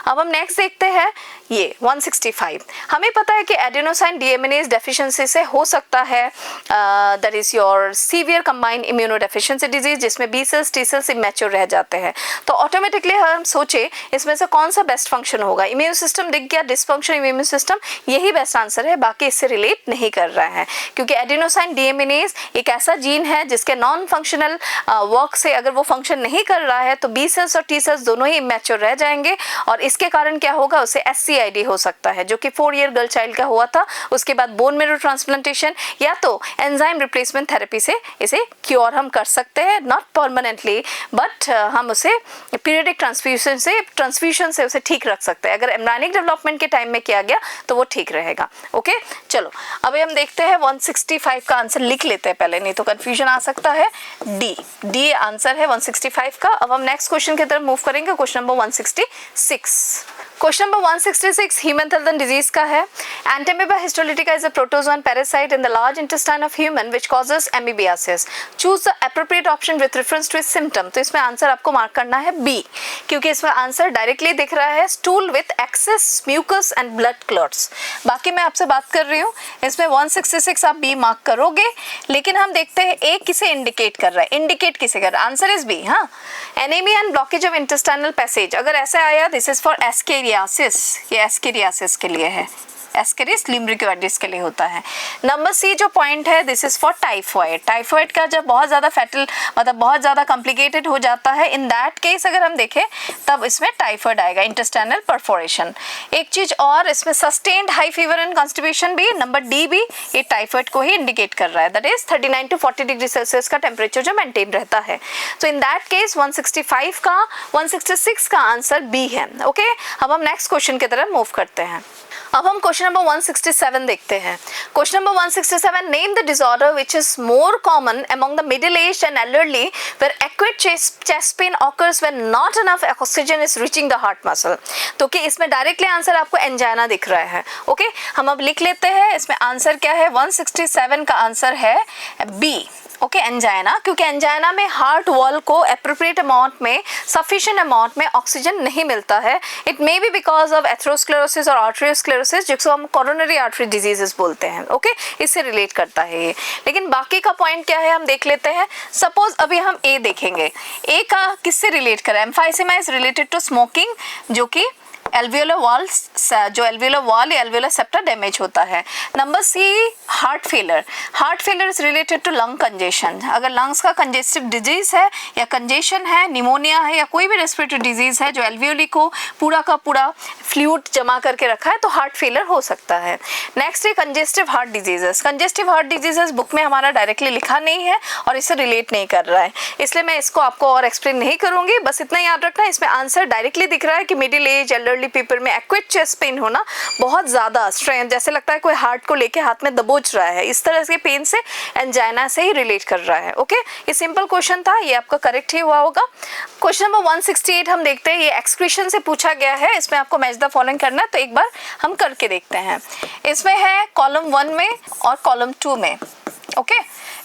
अब हम नेक्स्ट देखते हैं ये 165। हमें पता है कि एडेनोसाइन डीएमिनेज डेफिशिएंसी से हो सकता है that is your severe combined immunodeficiency disease, जिसमें B cells T cells immature रह जाते हैं। तो ऑटोमेटिकली हम सोचे इसमें से कौन सा बेस्ट फंक्शन होगा। इम्यून सिस्टम दिख गया, डिसफंक्शन इम्यून सिस्टम, यही बेस्ट आंसर है, बाकी इससे रिलेट नहीं कर रहा है, क्योंकि एडेनोसाइन डीएमिनेज एक ऐसा जीन है जिसके नॉन फंक्शनल वर्क से अगर वो फंक्शन नहीं कर रहा है तो बी सेल्स और टी सेल्स दोनों ही इमैच्योर रह जाएंगे, और इसके कारण क्या होगा, उसे एससीआईडी हो सकता है, जो कि 4 ईयर गर्ल चाइल्ड का हुआ था। उसके बाद बोन मैरो ट्रांसप्लांटेशन या तो एंजाइम रिप्लेसमेंट थेरेपी से इसे क्योर हम कर सकते हैं, नॉट परमानेंटली, बट हम उसे पीरियडिक ट्रांसफ्यूजन से उसे ठीक रख सकते हैं। अगर एम्ब्रायनिक डेवलपमेंट के टाइम में किया गया तो वो ठीक रहेगा। ओके, चलो अभी हम देखते हैं 165 का आंसर लिख लेते हैं पहले, नहीं तो कंफ्यूजन आ सकता है। डी आंसर है 165 का। अब हम नेक्स्ट क्वेश्चन की तरफ मूव करेंगे, क्वेश्चन नंबर 166। क्वेश्चन नंबर 166 हीमनथैलेडन डिजीज का है। Entamoeba histolytica is a protozoan parasite in the large intestine of human which causes amoebiasis. Choose the appropriate option with reference to its symptom. तो इसमें answer आपको mark करना है B, क्योंकि इसमें आंसर डायरेक्टली दिख रहा है, stool with excess mucus and blood clots. बाकी मैं आपसे बात कर रही हूँ, इसमें 166 आप बी मार्क करोगे, लेकिन हम देखते हैं ए किसे इंडिकेट कर रहा है, इंडिकेट किसे कर रहा है, आंसर इज बी। हाँ, anaemia and blockage of intestinal passage, अगर ऐसे आया दिस इज फॉर एस्केरियासिस, ये एस्केरियासिस के लिए है, एस्केरिस लिम्ब्रिकोइडिस के लिए होता है। नंबर सी जो पॉइंट है this is for typhoid. Typhoid का जब बहुत ज़्यादा फैटल मतलब बहुत ज़्यादा कॉम्प्लिकेटेड हो जाता है, इन दैट केस अगर हम देखें तब इसमें टाइफॉइड आएगा, इंटेस्टाइनल परफोरेशन। एक चीज़ और, इसमें sustained high fever and constipation भी, नंबर डी भी ये टाइफॉइड को ही इंडिकेट कर रहा है, that is 39 to 40 degree Celsius का टेम्परेचर जो मेंटेन रहता है। तो इन दैट केस 166 का आंसर बी है। ओके, अब हम नेक्स्ट क्वेश्चन की तरफ मूव करते हैं। अब हम क्वेश्चन नंबर 167 देखते हैं। Question number 167, name the disorder which is more common among the middle aged and elderly where acute chest pain occurs when not enough oxygen is reaching the heart muscle. तो कि इसमें directly answer आपको angina दिख रहा है। Okay, हम अब लिख लेते हैं, इसमें आंसर क्या है, 167 का आंसर है बी। ओके, एंजाइना, क्योंकि एंजाइना में हार्ट वॉल को एप्रोप्रिएट अमाउंट में, सफिशिएंट अमाउंट में ऑक्सीजन नहीं मिलता है। It may be because of atherosclerosis और आर्टेरियोस्क्लेरोसिस, जिसको हम कोरोनरी आर्टरी डिजीजेस बोलते हैं। ओके, इससे रिलेट करता है ये। लेकिन बाकी का पॉइंट क्या है हम देख लेते हैं। सपोज अभी हम ए देखेंगे, ए का किससे रिलेट करें, emphysema is related to smoking, जो कि एल्वियोलर वॉल, जो एल्वियोलर वॉल या एल्वियोलर सेप्टा डैमेज होता है। Number C, heart failure. Heart failure is related to lung congestion. अगर लंग्स का कंजेस्टिव डिजीज है या कंजेशन है, निमोनिया है या कोई भी रेस्पिरेटरी डिजीज है जो एल्वियोली को पूरा का पूरा फ्लूइड जमा करके रखा है, तो हार्ट फेलर हो सकता है। नेक्स्ट है congestive heart diseases. Congestive heart diseases book में हमारा डायरेक्टली लिखा नहीं है और इससे रिलेट नहीं कर रहा है, इसलिए मैं इसको आपको और एक्सप्लेन नहीं करूंगी। बस इतना याद रखना, इसमें आंसर डायरेक्टली दिख रहा है कि मिडिल एज एल्डरली पीपल में एक्यूट चेस्ट पेन होना, बहुत ज्यादा स्ट्रेन, जैसे लगता है कोई हार्ट को लेके हाथ में दबोच रहा है, इस तरह के पेन से एंजाइना से ही रिलेट कर रहा है। ओके, ये सिंपल क्वेश्चन था, ये आपका करेक्ट ही हुआ होगा। क्वेश्चन नंबर 168 हम देखते हैं, ये एक्सक्रीशन से पूछा गया है, इसमें आपको मैच द फॉलोइंग करना है, तो एक बार हम करके देखते हैं। इसमें है कॉलम 1 में और कॉलम 2 में। ओके,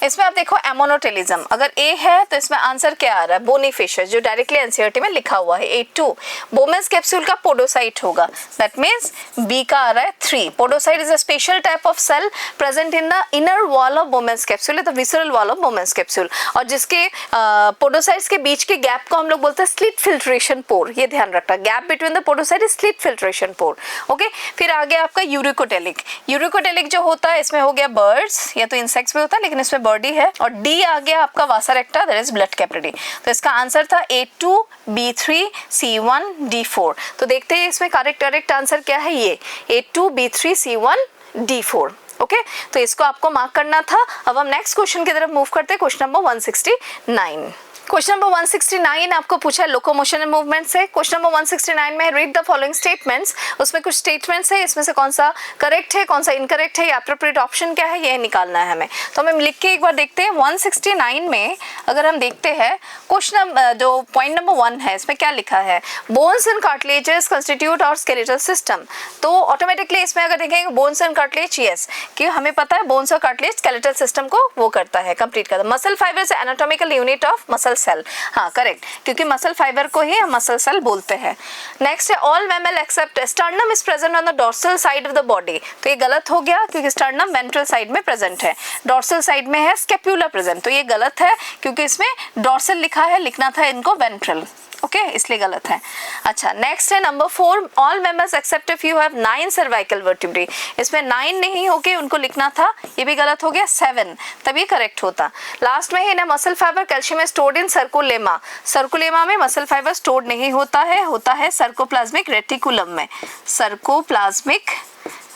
इसमें आप देखो एमोनोटेलिज्म, अगर ए है तो इसमें आंसर क्या आ रहा है, बोनीफेशियस, जो डायरेक्टली एनसीईआरटी में लिखा हुआ है। A2 बोमेंस कैप्सूल का पोडोसाइट होगा, दैट मींस बी का आ रहा है 3। Podocyte is a special type of cell present in the inner wall of Bowman's capsule, the visceral wall of Bowman's capsule, और जिसके पोडोसाइट्स के बीच के गैप को हम लोग बोलते हैं स्लिट फिल्ट्रेशन पोर। ये ध्यान रखना, gap between the podocyte is slit filtration pore. Okay, फिर आ गया आपका यूरिकोटेलिक। यूरिकोटेलिक जो होता है इसमें हो गया बर्ड्स या तो इंसेक्ट्स में होता है, लेकिन इसमें बर्डी है। और डी आ गया आपका vasa recta, that is blood capillary. तो इसका आंसर था A2, B3, C1, D4। तो देखते हैं इसमें करेक्ट आंसर क्या है, ये A2, B3, C1, D4। Okay, तो इसको आपको मार्क करना था। अब हम नेक्स्ट क्वेश्चन की तरफ मूव करते हैं, क्वेश्चन नंबर 169। क्वेश्चन नंबर 169 आपको पूछा है लोकोमोशन एंड मूवमेंट से। क्वेश्चन नंबर 169 में रीड द फॉलोइंग स्टेटमेंट्स, उसमें कुछ स्टेटमेंट्स है, इसमें से कौन सा करेक्ट है कौन सा इनकरेक्ट है या एप्रोप्रिएट ऑप्शन क्या है, ये निकालना है हमें। तो हम लिख के एक बार देखते हैं। 169 में अगर हम देखते हैं क्वेश्चन जो पॉइंट नंबर 1 है, इसमें क्या लिखा है, bones and cartilages constitute our skeletal system. तो ऑटोमेटिकली इसमें अगर देखेंगे बोन्स एंड कार्टिलेज, यस, कि हमें पता है बोन्स और कार्टिलेज स्केलेटल सिस्टम को वो करता है, कंप्लीट करता है। Muscle fibre is anatomical unit of muscle cell, हाँ करेक्ट, क्योंकि मसल फाइबर को ही हम मसल सेल बोलते हैं। नेक्स्ट है all mammal except sternum is present on the dorsal side of the body, तो ये गलत हो गया क्योंकि स्टर्नम वेंट्रल साइड में प्रेजेंट है, डोर्सल साइड में है स्कैपुला प्रेजेंट, तो ये गलत है क्योंकि इसमें डोर्सल लिखा है, लिखना था इनको वेंट्रल, ओके इसलिए गलत है। अच्छा नेक्स्ट है number 4, all members except if you have 9 cervical vertebrae, इसमें 9 नहीं होके उनको लिखना था, ये भी गलत हो गया, 7 तभी करेक्ट होता। लास्ट में है ना muscle fibre calcium is stored in sarcolemma, sarcolemma में मसल फाइबर स्टोर्ड नहीं होता है, होता है सर्कोप्लाज्मिक रेटिकुलम में, सर्कोप्लाज्मिक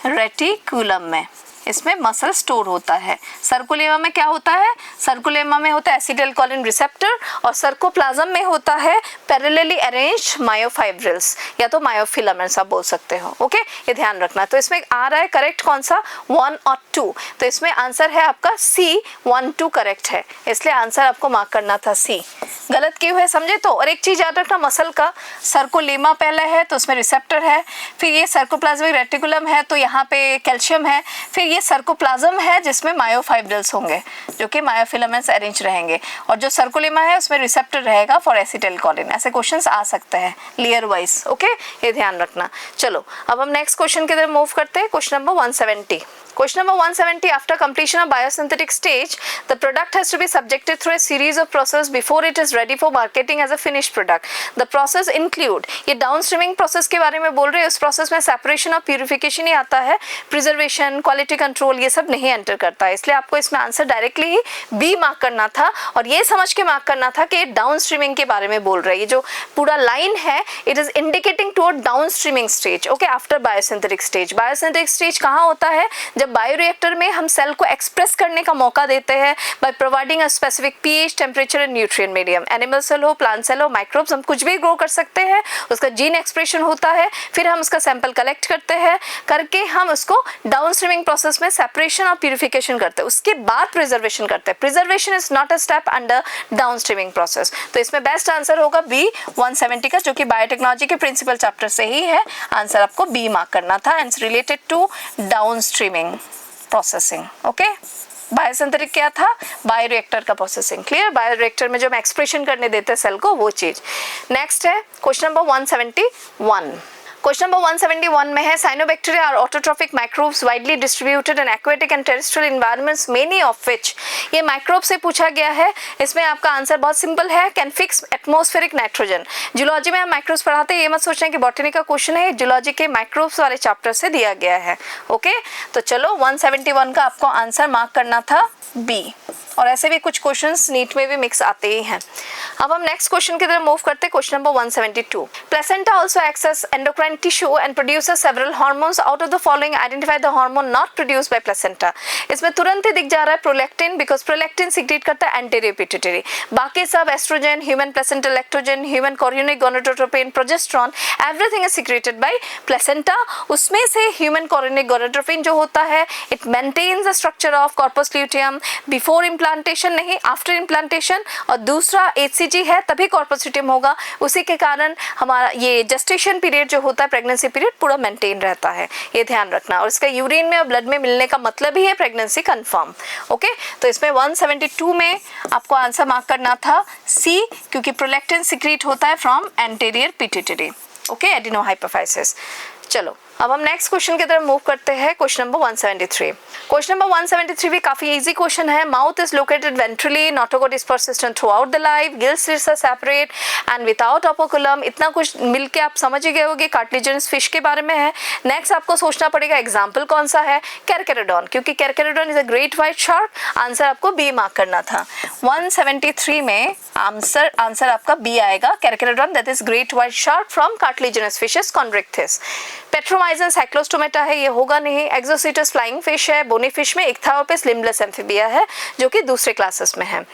रेटिकुलम में इसमें मसल स्टोर होता है। सर्कुलेमा में क्या होता है, सर्कुलेमा में होता है एसिटाइलकोलिन रिसेप्टर और सर्कोप्लाज्म में होता है पैरेलली अरेंज्ड मायोफाइब्रिल्स या तो मायोफिलामेंट्स आप बोल सकते हो, ओके ये ध्यान रखना। तो इसमें आ रहा है करेक्ट कौन सा 1 और 2, तो इसमें आंसर है आपका C 1 2 करेक्ट है, इसलिए आंसर आपको मार्क करना था C, गलत क्यों है समझे तो। और एक चीज याद रखना मसल का सर्कोलेमा पहले है तो उसमें रिसेप्टर है, फिर ये सर्कोप्लाज्मिक रेटिकुलम है तो यहाँ पे कैल्शियम है, फिर ये सर्कोप्लाज्म है जिसमें मायोफाइब्रिल्स होंगे जो कि मायोफिलामेंट्स अरेंज रहेंगे, और जो सर्कोलेमा है उसमें रिसेप्टर रहेगा फॉर एसिटाइलकोलिन। ऐसे क्वेश्चंस आ सकते हैं लेयर वाइज, ओके ये ध्यान रखना। चलो अब हम नेक्स्ट क्वेश्चन की तरफ मूव करते हैं, question number 170। Question number 170, after completion of biosynthetic stage, the product has to be subjected through a series of process before it is ready for marketing as a finished product. The process include, ये downstreaming process के बारे में बोल रहे हैं, उस process में separation और purification ही आता है, preservation, quality control ये सब नहीं enter करता है, इसलिए आपको इसमें आंसर डायरेक्टली ही B मार्क करना था और ये समझ के मार्क करना था कि डाउनस्ट्रीमिंग के बारे में बोल रहे हैं। ये जो पूरा लाइन है it is indicating toward downstreaming stage, okay after biosynthetic stage. Biosynthetic stage कहाँ होता है, जब बायोरिएक्टर में हम सेल को एक्सप्रेस करने का मौका देते हैं by providing a specific pH, temperature and nutrient medium. Animal cell हो, प्लांट सेल हो, माइक्रोब्स, हम कुछ भी ग्रो कर सकते हैं, उसका जीन एक्सप्रेशन होता है, फिर हम उसका सैंपल कलेक्ट करते हैं, करके हम उसको डाउनस्ट्रीमिंग प्रोसेस में सेपरेशन और प्यूरिफिकेशन करते हैं, उसके बाद प्रिजर्वेशन करते हैं। Preservation is not a step under downstreaming process, तो इसमें बेस्ट आंसर होगा B 170 का, जो कि बायोटेक्नोलॉजी के प्रिंसिपल चैप्टर से ही है। आंसर आपको B मार्क करना था and related to downstreaming processing, okay. Biosynthetic क्या था, बायोरिएक्टर का प्रोसेसिंग, क्लियर। बायोरिएक्टर में जो हम एक्सप्रेशन करने देते हैं सेल को, वो चीज। नेक्स्ट है क्वेश्चन नंबर 171। क्वेश्चन नंबर 171 में है cyanobacteria are autotrophic microbes widely distributed in aquatic and terrestrial environments many of which, ये माइक्रोब से पूछा गया है। इसमें आपका आंसर बहुत सिंपल है, can fix atmospheric nitrogen. Zoology में हम माइक्रोब्स पढ़ाते हैं, ये मत सोचना कि बॉटनी का क्वेश्चन है, जूलॉजी के माइक्रोब्स वाले चैप्टर से दिया गया है, ओके। तो चलो 171 का आपको आंसर मार्क करना था B, और ऐसे भी कुछ क्वेश्चंस नीट में भी मिक्स आते ही हैं। अब हम नेक्स्ट क्वेश्चन की तरफ मूव करते हैं, question number 172। Placenta also acts as endocrine tissue and produces several hormones, out of the following identify the hormone not produced by placenta. इसमें तुरंत ही दिख जा रहा है प्रोलैक्टिन, बिकॉज प्रोलैक्टिन सीक्रेट करता है एंटीरियर पिट्यूटरी। बाकी सब estrogen, human placental lactogen, human chorionic gonadotropin, progesterone, everything is secreted by placenta. उसमें से ह्यूमन कोरियोनिक गोनाडोट्रोपिन जो होता है, it maintains the structure of corpus luteum before implantation, नहीं आफ्टर इम्प्लांटेशन, और दूसरा HCG है तभी कॉर्पस ल्यूटियम होगा। उसी के कारण हमारा ये जेस्टेशन पीरियड जो होता है, प्रेगनेंसी पीरियड पूरा मेंटेन रहता है, ये ध्यान रखना। और इसका यूरिन में और ब्लड में मिलने का मतलब ही है प्रेगनेंसी कंफर्म, ओके। तो इसमें 172 में आपको आंसर मार्क करना था C, क्योंकि प्रोलैक्टिन सीक्रेट होता है फ्रॉम एंटीरियर पिट्यूटरी, ओके, एडिनोहाइपोफाइसिस। चलो अब हम नेक्स्ट क्वेश्चन की तरफ मूव करते हैं, क्वेश्चन नंबर 173। क्वेश्चन नंबर 173 भी काफी इजी क्वेश्चन है। Mouth is located ventrally, notochord is persistent throughout the life, gill slits are separate and without operculum। इतना कुछ मिलके आप समझ ही गए होगे कार्टिलेजिनस फिश के बारे में है। नेक्स्ट आपको सोचना पड़ेगा एग्जाम्पल कौन सा है, कैरकेरोडॉन, क्योंकि Carcharodon is a great white shark. Answer आपको B मार्क करना था। 173 में आंसर आपका B आएगा, Carcharodon that is great white shark from cartilaginous fishes Chondrichthyes. Petromyzon Cyclostomata है, ये होगा नहीं। एक्सोसीटस फ्लाइंग फिश है, बोनी फिश में इक्थाओपिस लिम्बलेस एम्फीबिया है जो कि दूसरे क्लासेस में है।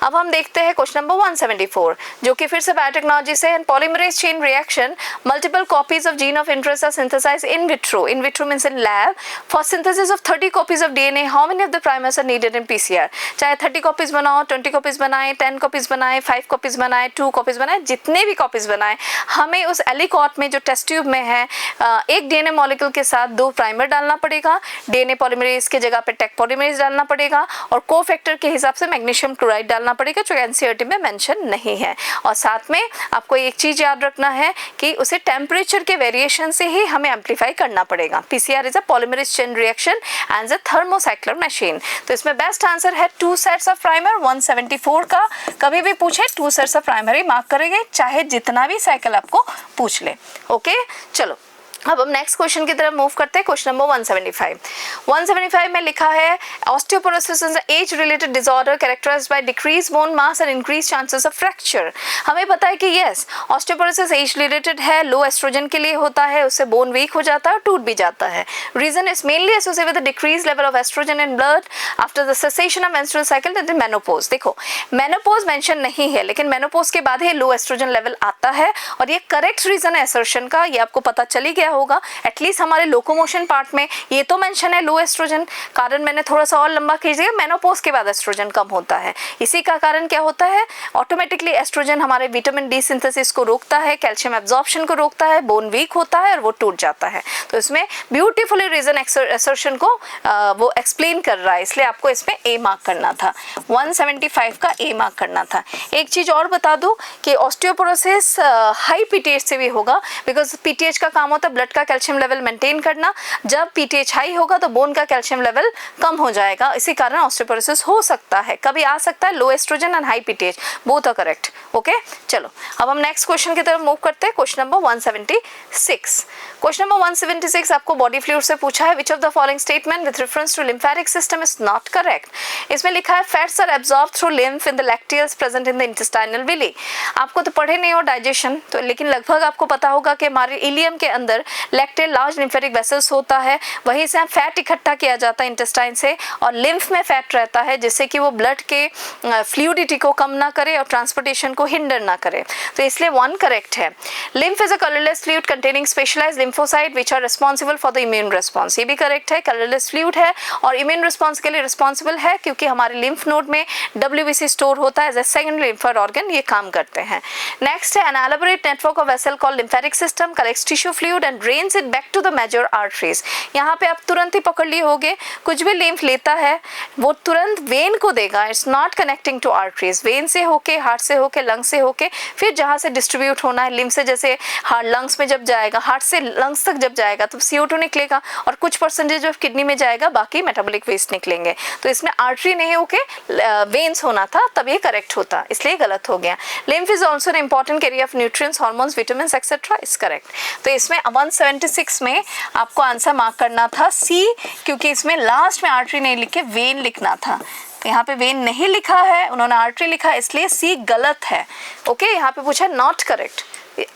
अब हम देखते हैं क्वेश्चन नंबर 174, जो कि फिर से बायोटेक्नोलॉजी से। Polymerase chain reaction, multiple copies of gene of interest are synthesized in vitro. In vitro means in lab. For synthesis of 30 copies of DNA, how many of the primers are needed in PCR। चाहे 30 copies बनाओ, 20 copies बनाए, 10 copies बनाए, 5 copies बनाए, 2 copies बनाए, जितने भी copies बनाए, हमें उस एलिकॉट में जो टेस्ट ट्यूब में है एक DNA डीएनए मॉलिक्यूल के साथ 2 प्राइमर डालना पड़ेगा, डीएनए पॉलीमरेज के जगह पे टेक पॉलीमरेज डालना पड़ेगा, और कोफैक्टर के हिसाब से मैग्नीशियम क्लोराइड डालना पड़ेगा जो एनसीईआरटी में मेंशन नहीं है। और साथ में आपको एक चीज याद रखना है कि उसे टेम्परेचर के वेरिएशन से ही हमें एम्पलीफाई करना पड़ेगा। PCR is a polymerase chain reaction and a thermocycler machine. तो इसमें बेस्ट आंसर है 2 सेट्स ऑफ प्राइमर 174 का। कभी भी पूछे 2 sets of primer he mark करेंगे, चाहे जितना भी साइकिल आपको पूछ ले। ओके चलो अब हम नेक्स्ट क्वेश्चन की तरफ मूव करते हैं। क्वेश्चन नंबर 175 में लिखा है osteoporosis is an age related disorder characterized by decrease bone mass and increase chances of fracture. हमें पता है कि यस ऑस्टियोपोरोसिस एज रिलेटेड है, लो एस्ट्रोजन के लिए होता है, उससे बोन वीक हो जाता है और टूट भी जाता है। Reason is mainly associated with the decrease level of estrogen in blood after the cessation of menstrual cycle in menopause. देखो मेनोपॉज मेंशन नहीं है, लेकिन मेनोपॉज के बाद ही लो एस्ट्रोजन लेवल आता है, और ये करेक्ट रीजन है असर्शन का, ये आपको पता चली गया होगा। एटलीस्ट हमारे लोकोमोशन पार्ट में ये तो मेंशन है लो एस्ट्रोजन, कारण मैंने थोड़ा सा और लंबा कीजिए, मेनोपॉज के बाद एस्ट्रोजन कम होता है। इसी का कारण क्या होता है, ऑटोमेटिकली एस्ट्रोजन हमारे विटामिन डी सिंथेसिस को रोकता है, कैल्शियम एब्जॉर्प्शन को रोकता है, बोन वीक होता है और वो टूट जाता है। तो इसमें ब्यूटीफुली रीजन असर्शन को वो एक्सप्लेन कर रहा है, इसलिए आपको इसमें ए मार्क करना था, 175 का ए मार्क करना था। एक चीज और बता दूं कि ऑस्टियोपोरोसिस हाई पीटीएच से भी होगा, बिकॉज पीटीएच का काम होता है ब्लड का कैल्शियम लेवल मेंटेन करना। जब पीटीएच हाई होगा तो बोन का कैल्शियम लेवल कम हो जाएगा, इसी कारण ऑस्टियोपोरोसिस हो सकता है, कभी आ सकता है low estrogen and high PTH, both are correct. Okay चलो अब हम नेक्स्ट क्वेश्चन की तरफ मूव करते हैं। Question number 176। क्वेश्चन नंबर 176 आपको बॉडी फ्लूइड से पूछा है, which of the following statement with reference to lymphatic system is not correct. इसमें लिखा है fats are absorb through lymph in the lacteals present in the intestinal villi. आपको तो पढ़े नहीं हो डाइजेशन तो, लेकिन लगभग आपको पता होगा कि हमारे इलियम के अंदर लैक्टेल लार्ज लिम्फेटिक वेसल्स होता है, वहीं से फैट इकट्ठा किया जाता है इंटेस्टाइन से, और लिम्फ में फैट रहता है जिससे कि वो ब्लड के फ्लूइडिटी को कम ना करे और ट्रांसपोर्टेशन को हिंडर ना करे। तो इसलिए 1 करेक्ट है। Lymph is a colourless fluid containing specialized lymphocyte which are responsible for the immune response. ये भी करेक्ट है, कलरलेस फ्लूइड है और इम्यून रिस्पांस के लिए रिस्पांसिबल है, क्योंकि हमारे लिम्फ नोड में WBC स्टोर होता है as a second lymphoid organ, ये काम करते हैं। नेक्स्ट है an elaborate network of vessel called lymphatic system collects tissue fluid and drains it back to the major arteries. यहाँ पे आप तुरंत ही पकड़ लिए होगे, कुछ भी लिम्फ लेता है वो तुरंत वेन को देगा, it's not connecting to arteries. Vein से होके, हार्ट से होके, लंग से होके, फिर जहाँ से डिस्ट्रीब्यूट होना है लिम्फ से, जैसे हार्ट लंग्स में जब जाएगा, हार्ट से लंग्स तक जब जाएगा तो CO2 निकलेगा और कुछ परसेंटेज ऑफ किडनी में जाएगा, बाकी मेटाबॉलिक वेस्ट निकलेंगे। तो इसमें आर्टरी नहीं होके वेन्स होना था, तब ये करेक्ट होता, इसलिए गलत हो गया। Lymph is also an important carrier of nutrients, hormones, vitamins etcetera, is correct. तो इसमें 176 में आपको आंसर मार्क करना था C, क्योंकि इसमें लास्ट में आर्टरी नहीं लिखे वेन लिखना था। तो यहाँ पे वेन नहीं लिखा है, उन्होंने आर्टरी लिखा, इसलिए C गलत है। ओके यहाँ पे पूछा नॉट करेक्ट,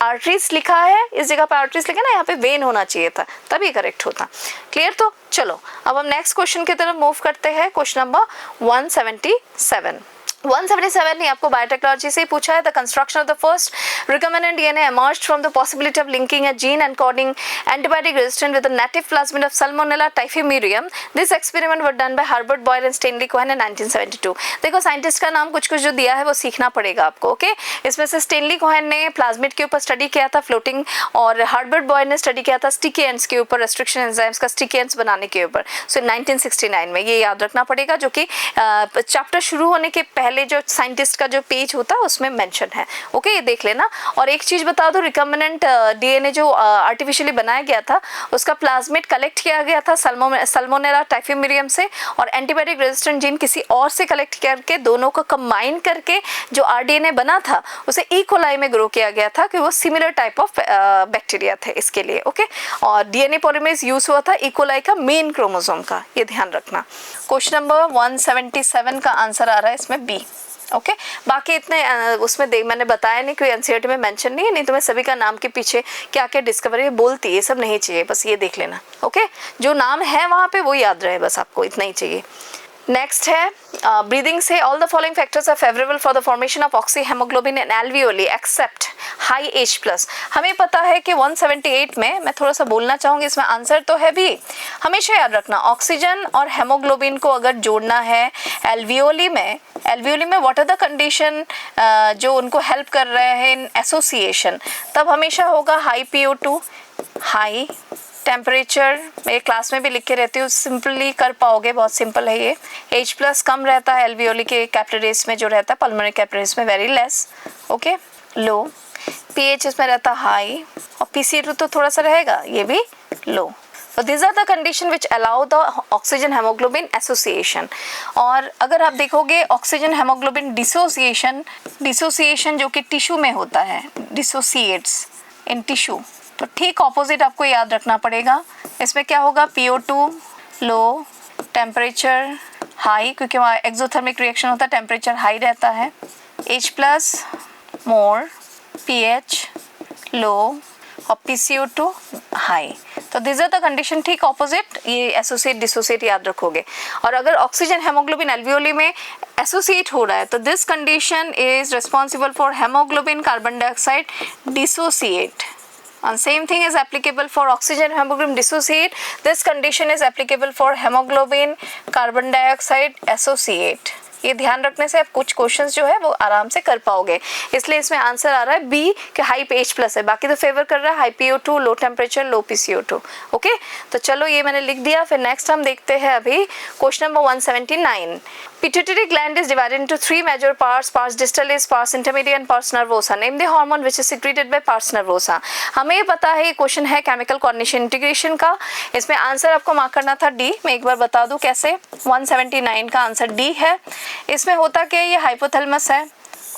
आर्टरीज लिखा है, इस जगह पे आर्टरीज लिखा ना, यहाँ पे वेन होना चाहिए था, तभी करेक्ट होता। क्लियर? तो चलो अब हम नेक्स्ट क्वेश्चन की तरफ मूव करते हैं। क्वेश्चन नंबर 177 ने आपको बायोटेक्नोलॉजी से पूछा है, the construction of the first recommended DNA emerged from the possibility of linking a gene encoding antibiotic resistant with the native plasmid of Salmonella typhimurium. This experiment was done by Herbert Boyer and Stanley Cohen in 1972. देखो scientist का नाम कुछ जो दिया है वो सीखना पड़ेगा आपको। ओके इसमें से स्टेनली कोहेन ने प्लाज्मिड के ऊपर स्टडी किया था फ्लोटिंग, और हर्बर्ट बॉयर ने स्टडी किया था स्टिकी एंड्स के ऊपर, रेस्ट्रिक्शन एंजाइम्स का स्टिकी एंड्स बनाने के ऊपर। सो 1969 में, ये याद रखना पड़ेगा, जो कि चैप्टर शुरू होने के पहले जो साइंटिस्ट का जो पेज होता है उसमें मेंशन है। ओके ये देख लेना। और एक चीज बता दो, रिकम्बिनेंट डीएनए जो आर्टिफिशियली बनाया गया था उसका प्लाज्मिड कलेक्ट किया गया था सल्मोनेला टाइफिम्यूरियम से, और एंटीबायोटिक रेजिस्टेंट जीन किसी और से कलेक्ट करके दोनों को कंबाइन करके जो आरडीएनए बना था उसे ई कोलाई में ग्रो किया गया था, कि वो सिमिलर टाइप ऑफ बैक्टीरिया थे इसके लिए। ओके और डीएनए पॉलीमरेज यूज हुआ था ई कोलाई का मेन क्रोमोसोम का, ये ध्यान रखना। क्वेश्चन नंबर 177 का आंसर आ रहा है इसमें बी। ओके बाकी इतने उसमें मैंने बताया नहीं, कोई एनसीईआरटी में मेंशन नहीं है, नहीं तो मैं सभी का नाम के पीछे क्या क्या डिस्कवरी बोलती, ये सब नहीं चाहिए, बस ये देख लेना। ओके जो नाम है वहाँ पे वो याद रहे, बस आपको इतना ही चाहिए। नेक्स्ट है ब्रीदिंग से, all the following factors are favourable for the formation of oxyhaemoglobin in alveoli except high H+। हमें पता है कि 178 में मैं थोड़ा सा बोलना चाहूँगी, इसमें आंसर तो है भी। हमेशा याद रखना ऑक्सीजन और हेमोग्लोबिन को अगर जोड़ना है एल्वियोली में व्हाट आर द कंडीशन जो उनको हेल्प कर रहे हैं इन एसोसिएशन, तब हमेशा होगा हाई PO2, हाई टेम्परेचर मेरे क्लास में भी लिख के रहती हूँ, सिंपली कर पाओगे, बहुत सिंपल है ये। H+ कम रहता है एल्वियोली के कैपिलरीज में जो रहता है, पल्मोनरी कैपिलरीज में वेरी लेस, ओके, लो। pH इसमें रहता हाई और PCO2 तो थोड़ा सा रहेगा, ये भी लो। So these are the condition which allow the oxygen hemoglobin association। और अगर आप देखोगे ऑक्सीजन हेमोग्लोबिन डिसोसिएशन जो कि टिश्यू में होता है, डिसोसिएट्स इन टिश्यू, तो ठीक ऑपोजिट आपको याद रखना पड़ेगा। इसमें क्या होगा, PO2 लो, टेम्परेचर हाई, क्योंकि वहाँ एक्सोथर्मिक रिएक्शन होता है, टेम्परेचर हाई रहता है। H+ मोर, pH लो और PCO2 हाई। तो दिस आर द कंडीशन, ठीक ऑपोजिट, ये एसोसिएट डिसोसिएट याद रखोगे। और अगर ऑक्सीजन हेमोग्लोबिन एल्वियोली में एसोसिएट हो रहा है तो this condition is responsible for haemoglobin carbon dioxide dissociate. And same thing is applicable for oxygen hemoglobin dissociate. This condition is applicable for hemoglobin carbon dioxide associate। ये ध्यान रखने से आप कुछ क्वेश्चंस जो है वो आराम से कर पाओगे, इसलिए इसमें आंसर आ रहा है बी कि हाई H+ है, बाकी तो फेवर कर रहा है हाई PO2, लो टेम्परेचर, लो PCO2। ओके, तो चलो ये मैंने लिख दिया। फिर नेक्स्ट हम देखते हैं अभी question number 179। Pituitary gland is divided into 3 major parts, pars distalis, pars intermedia and pars nervosa. Name the hormone which is secreted by pars nervosa। हमें ये पता है, ये क्वेश्चन है केमिकल कोऑर्डिनेशन इंटीग्रेशन का। इसमें आंसर आपको मार्क करना था डी। मैं एक बार बता दूं कैसे। 179 का आंसर डी है। इसमें होता क्या है, ये हाइपोथैलेमस है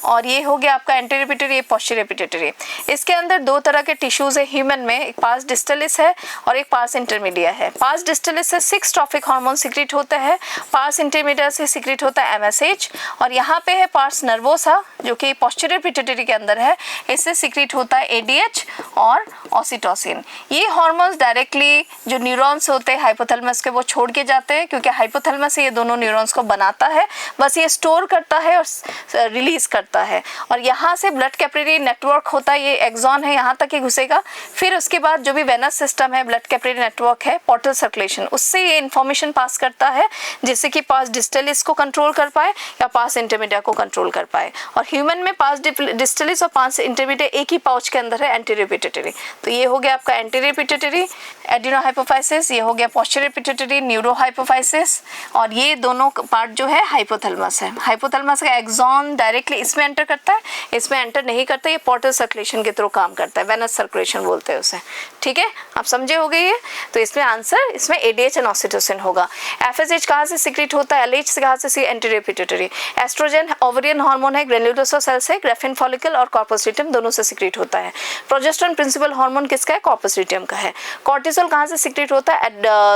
और ये हो गया आपका एंटीरियर पिट्यूटरी, ये पोस्टीरियर पिट्यूटरी। इसके अंदर दो तरह के टिश्यूज है ह्यूमन में, एक पार्स डिस्टलिस है और एक पार्स इंटरमीडिया है। पार्स डिस्टलिस से 6 ट्रॉफिक हार्मोन सिक्रीट होते हैं, पार्स इंटरमीडिया से सिक्रीट होता है MSH, और यहाँ पे है पार्स नर्वोसा जो कि पोस्टीरियर पिट्यूटरी के अंदर है, इससे सिक्रीट होता है ADH और ऑक्सीटोसिन। ये हार्मोन्स डायरेक्टली जो न्यूरॉन्स होते हैं हाइपोथैलेमस के वो छोड़ के जाते हैं, क्योंकि हाइपोथैलेमस ये दोनों न्यूरॉन्स को बनाता है, बस ये स्टोर करता है और रिलीज करता है। और यहाँ से ब्लड कैपिलरी नेटवर्क होता है, ये एक्सॉन है, यहाँ तक ही घुसेगा। फिर उसके बाद जो भी वेनस सिस्टम है, ब्लड कैपिलरी नेटवर्क है, पोर्टल सर्कुलेशन, उससे ये इन्फॉर्मेशन पास करता है जिससे कि पास डिस्टलिस को कंट्रोल कर पाए या पास इंटरमीडिया को कंट्रोल कर पाए। और ह्यूमन में पास डिस्टलिस और पास इंटरमीडिया एक ही पाउच के अंदर है, एंटीरियर पिट्यूटरी। तो ये हो गया आपका एंटीरियर पिट्यूटरी एडिनोहाइपोफाइसिस, ये हो गया पोस्टीरियर पिट्यूटरी न्यूरोहाइपोफाइसिस, और ये दोनों पार्ट जो है हाइपोथैलेमस है। हाइपोथैलेमस का एक्सॉन डायरेक्टली इसमें एंटर करता है, इसमें एंटर नहीं करता, ये पोर्टल सर्कुलेशन के थ्रू काम करता है, वेनस सर्कुलेशन बोलते हैं उसे। ठीक है, आप समझे हो गए ये। तो इसमें आंसर इसमें ADH और ऑक्सीटोसिन होगा। FSH कहाँ से सिक्रीट होता है, LH से कहाँ से, anterior pituitary. Estrogen ovarian hormone है, ग्रेन्युलोसा सेल से, ग्राफिन फॉलिकल और कॉर्पस ल्यूटियम दोनों से सिक्रीट होता है। प्रोजेस्टेरोन प्रिंसिपल हार्मोन किसका है, कॉर्पस ल्यूटियम का है। कॉर्टिसोल कहाँ से सिक्रीट होता है,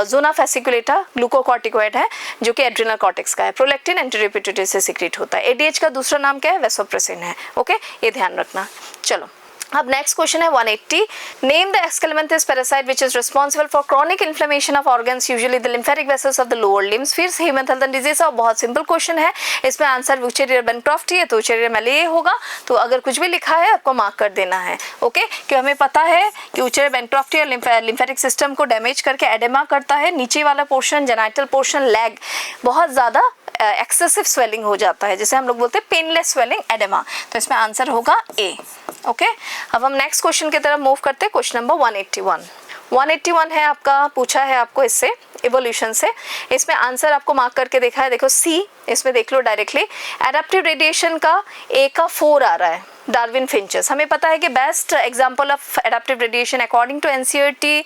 जोना फेसिकुलेटा ग्लूकोकॉर्टिकोइड है जो कि एड्रिनल कॉर्टेक्स का है। प्रोलैक्टिन एंटीरियर पिट्यूटरी से सिक्रीट होता है। ADH का दूसरा नाम क्या है, वेसोप्रेसिन है। ओके, ये ध्यान रखना। चलो अब नेक्स्ट क्वेश्चन है 180। Name the aschelminthes parasite which is responsible for chronic inflammation of organs usually the lymphatic vessels of the lower limbs. फिर से हीमोथैलेमस डिजीज है, बहुत सिंपल क्वेश्चन है। इसमें आंसर वुचेरियर बेनक्रॉफ्टी है तो वुचेरियर मेलिए होगा। तो अगर कुछ भी लिखा है आपको मार्क कर देना है। ओके, क्यों हमें पता है कि वुचेरियर बेनक्रॉफ्टी और लिम्फेटिक सिस्टम को डैमेज करके एडेमा करता है। नीचे वाला पोर्शन, जेनाइटल पोर्शन, लेग बहुत ज्यादा एक्सेसिव स्वेलिंग हो जाता है, जिसे हम लोग बोलते हैं पेनलेस स्वेलिंग एडेमा। तो इसमें आंसर होगा ए। ओके, अब हम नेक्स्ट क्वेश्चन की तरफ मूव करते हैं। क्वेश्चन नंबर 181 है आपका, पूछा है आपको इससे इवोल्यूशन से। इसमें आंसर आपको मार्क करके देखा है, देखो सी, इसमें देख लो डायरेक्टली। एडाप्टिव रेडिएशन का ए का 4 आ रहा है, डार्विन फिंचेस। हमें पता है कि best example of adaptive radiation according to NCERT